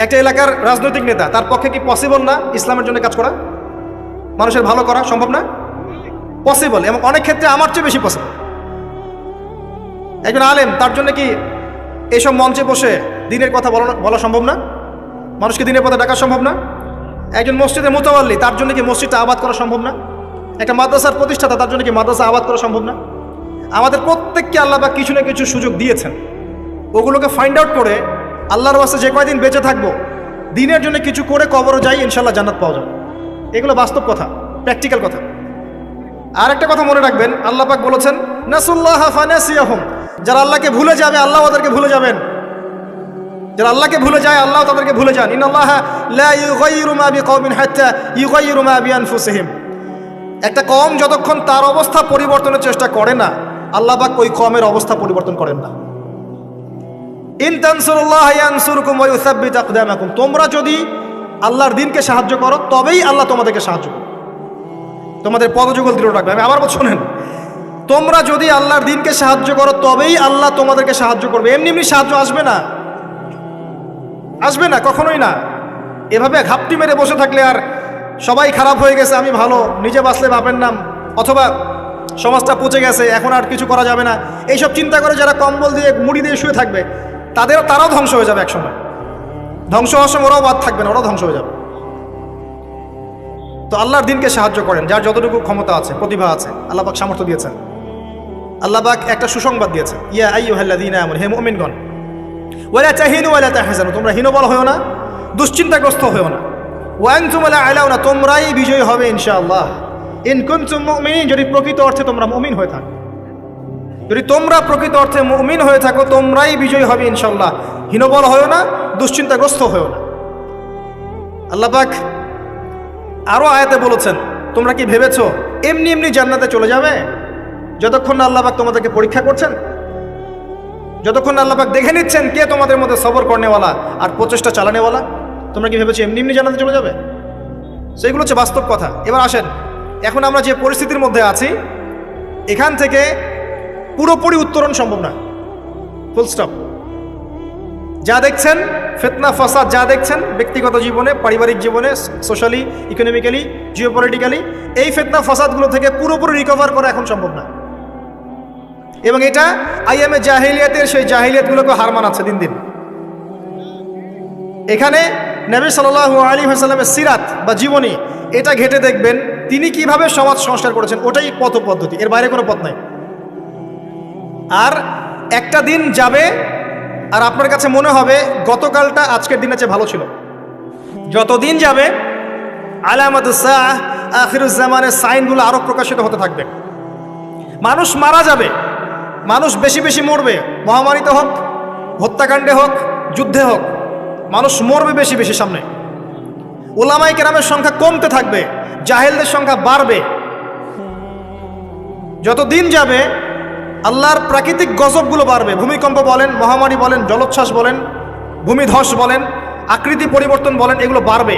Speaker 1: একটা এলাকার রাজনৈতিক নেতা, তার পক্ষে কি পসিবল না ইসলামের জন্য কাজ করা, মানুষের ভালো করা? সম্ভব না? পসিবল, এবং অনেক ক্ষেত্রে আমার চেয়ে বেশি পসিবল। একজন আলেম, তার জন্য কি এইসব মঞ্চে বসে দিনের কথা বলা সম্ভব না? মানুষকে দিনের পথে ডাকা সম্ভব না? একজন মসজিদের মুতাওয়াল্লি, তার জন্য কি মসজিদটা আবাদ করা সম্ভব না? একটা মাদ্রাসার প্রতিষ্ঠাতা, তার জন্য কি মাদ্রাসা আবাদ করা সম্ভব না? আমাদের প্রত্যেককে আল্লাহ বা কিছু না কিছু সুযোগ দিয়েছেন, ওগুলোকে ফাইন্ড আউট করে আল্লাহর ওয়াস্তে যে কয়দিন বেঁচে থাকবো দিনের জন্য কিছু করে কবরও যাই, ইনশাল্লাহ জান্নাত পাওয়া যাবে। এগুলো বাস্তব কথা, প্র্যাকটিক্যাল কথা। আর একটা কথা মনে রাখবেন, আল্লাহ পাক বলেছেন নাসুল্লাহ ফানাসিয়াহুম, যারা আল্লাহকে ভুলে যাবে আল্লাহ ওদেরকে ভুলে যাবেন। যারা আল্লাহকে ভুলে যায় আল্লাহ তাদেরকে ভুলে যান। ইন্নাল্লাহা লা ইউগাইয়িরু মা বিকওমিন হাত্তা ইউগাইয়িরু মা বিআনফুসিহিম। একটা কওম যতক্ষণ তার অবস্থা পরিবর্তনের চেষ্টা করে না, আল্লাহ পাক ওই কওমের অবস্থা পরিবর্তন করেন না। ইন তানসুরুল্লাহ ইয়ানসুরকুম ওয়া ইউসাব্বিত আকদামাকুম, তোমরা যদি আল্লাহর দ্বীনকে সাহায্য করো তবেই আল্লাহ তোমাদেরকে সাহায্য করবে, তোমাদের পদযুগল দৃঢ় রাখবে। আমি আবার শোনেন, তোমরা যদি আল্লাহর দ্বীনকে সাহায্য করো তবেই আল্লাহ তোমাদেরকে সাহায্য করবে। এমনি এমনি সাহায্য আসবে না, আসবে না, কখনোই না। এভাবে ঘাপটি মেরে বসে থাকলে আর সবাই খারাপ হয়ে গেছে, আমি ভালো, নিজে বাঁচলে বাপের নাম, অথবা সমাজটা পচে গেছে, এখন আর কিছু করা যাবে না, এইসব চিন্তা করে যারা কম্বল দিয়ে মুড়ি দিয়ে শুয়ে থাকবে তারাও ধ্বংস হয়ে যাবে একসময়। ধ্বংস হওয়ার সময় ওরাও বাদ থাকবে না, ওরাও ধ্বংস হয়ে যাবে। তো আল্লাহর দ্বীনকে সাহায্য করেন, যার যতটুকু ক্ষমতা আছে, প্রতিভা আছে, আল্লাহ পাক সামর্থ্য দিয়েছেন। আল্লাহ পাক একটা সুসংবাদ দিয়েছেন, ইয়া আইয়ুহাল্লাযীনা আমানু, হে মুমিনগণ, ওয়ালা তাহিনু ওয়ালা তাহজানু, তোমরা হীনবল হয়ো না, দুশ্চিন্তাগ্রস্ত হয়ো না। ওয়া আনতুম লা আলাউনা, তোমরাই বিজয়ী হবে ইনশাআল্লাহ। ইন কুনতুম মুমিনিন, যদি প্রকৃত অর্থে তোমরা মুমিন হয়ে থাকো, যদি তোমরা প্রকৃত অর্থে মুমিন হয়ে থাকো তোমরাই বিজয়ী হবে ইনশাআল্লাহ। হীনবল হয়ো না, দুশ্চিন্তাগ্রস্ত হয়ো না। আল্লাহ পাক আরো আয়াতে বলেছেন, তোমরা কি ভেবেছো এমনি এমনি জান্নাতে চলে যাবে? যতক্ষণ না আল্লাহ পাক তোমাদেরকে পরীক্ষা করছেন, যতক্ষণ না আল্লাহ পাক দেখে নিচ্ছেন কে তোমাদের মধ্যে সবর করনেওয়ালা আর প্রচেষ্টা চালানেওয়ালা, তোমরা কি ভেবেছো এমনি এমনি জান্নাতে চলে যাবে? সেইগুলো হচ্ছে বাস্তব কথা। এবার আসেন, এখন আমরা যে পরিস্থিতির মধ্যে আছি, এখান থেকে পুরোপুরি উত্তরণ সম্ভব না, ফুল স্টপ। যা দেখছেন ফিতনা ফাসাদ, যা দেখছেন ব্যক্তিগত জীবনে, পারিবারিক জীবনে, সোশ্যালি, ইকোনমিক্যালি, জিওপলিটিক্যালি, এই ফিতনা ফাসাদগুলো থেকে পুরোপুরি রিকভার করা এখন সম্ভব না। এবং এটা আইএমএ জাহিলিয়াতের সেই জাহিলিয়াতগুলোকে হার মানাচ্ছে দিন দিন। এখানে নবী সাল্লাল্লাহু আলাইহি ওয়াসাল্লামের সিরাত বা জীবনী, এটা ঘেটে দেখবেন তিনি কিভাবে সমাজ সংস্কার করেছেন, ওটাই পথ পদ্ধতি, এর বাইরে কোনো পথ নাই। আর একটা দিন যাবে আর আপনার কাছে মনে হবে গতকালটা আজকের দিনের চেয়ে ভালো ছিল। যতদিন যাবে আলামাতুস সাআহ, আখিরুজ জামানের সাইনগুলো আরো প্রকাশিত হতে থাকবে। মানুষ মারা যাবে, মানুষ বেশি বেশি মরবে, মহামারীতে হোক, হত্যাকাণ্ডে হোক, যুদ্ধে হোক, মানুষ মরবে বেশি বেশি সামনে। উলামায়ে কেরামের সংখ্যা কমতে থাকবে, জাহেলদের সংখ্যা বাড়বে। যত দিন যাবে আল্লাহর প্রাকৃতিক গজবগুলো বাড়বে, ভূমিকম্প বলেন, মহামারী বলেন, জলোচ্ছ্বাস বলেন, ভূমিধস বলেন, আকৃতি পরিবর্তন বলেন, এগুলো বাড়বে।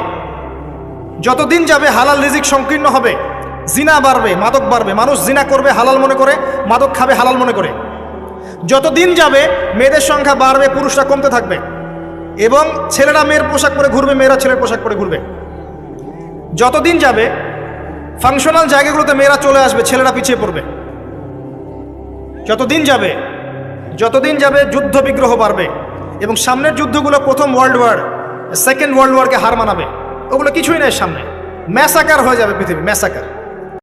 Speaker 1: যতদিন যাবে হালাল রিজিক সংকীর্ণ হবে, জিনা বাড়বে, মাদক বাড়বে, মানুষ জিনা করবে হালাল মনে করে, মাদক খাবে হালাল মনে করে। যতদিন যাবে মেয়েদের সংখ্যা বাড়বে, পুরুষরা কমতে থাকবে, এবং ছেলেরা মেয়ের পোশাক পরে ঘুরবে, মেয়েরা ছেলের পোশাক পরে ঘুরবে। যতদিন যাবে ফাংশনাল জায়গাগুলোতে মেয়েরা চলে আসবে, ছেলেরা পিছিয়ে পড়বে। যতদিন যাবে যুদ্ধ বিগ্রহ বাড়বে, এবং সামনের যুদ্ধগুলো প্রথম ওয়ার্ল্ড ওয়ার, সেকেন্ড ওয়ার্ল্ড ওয়ারকে হার মানাবে। ওগুলো কিছুই নেই সামনে, ম্যাসাকার হয়ে যাবে পৃথিবী, ম্যাসাকার।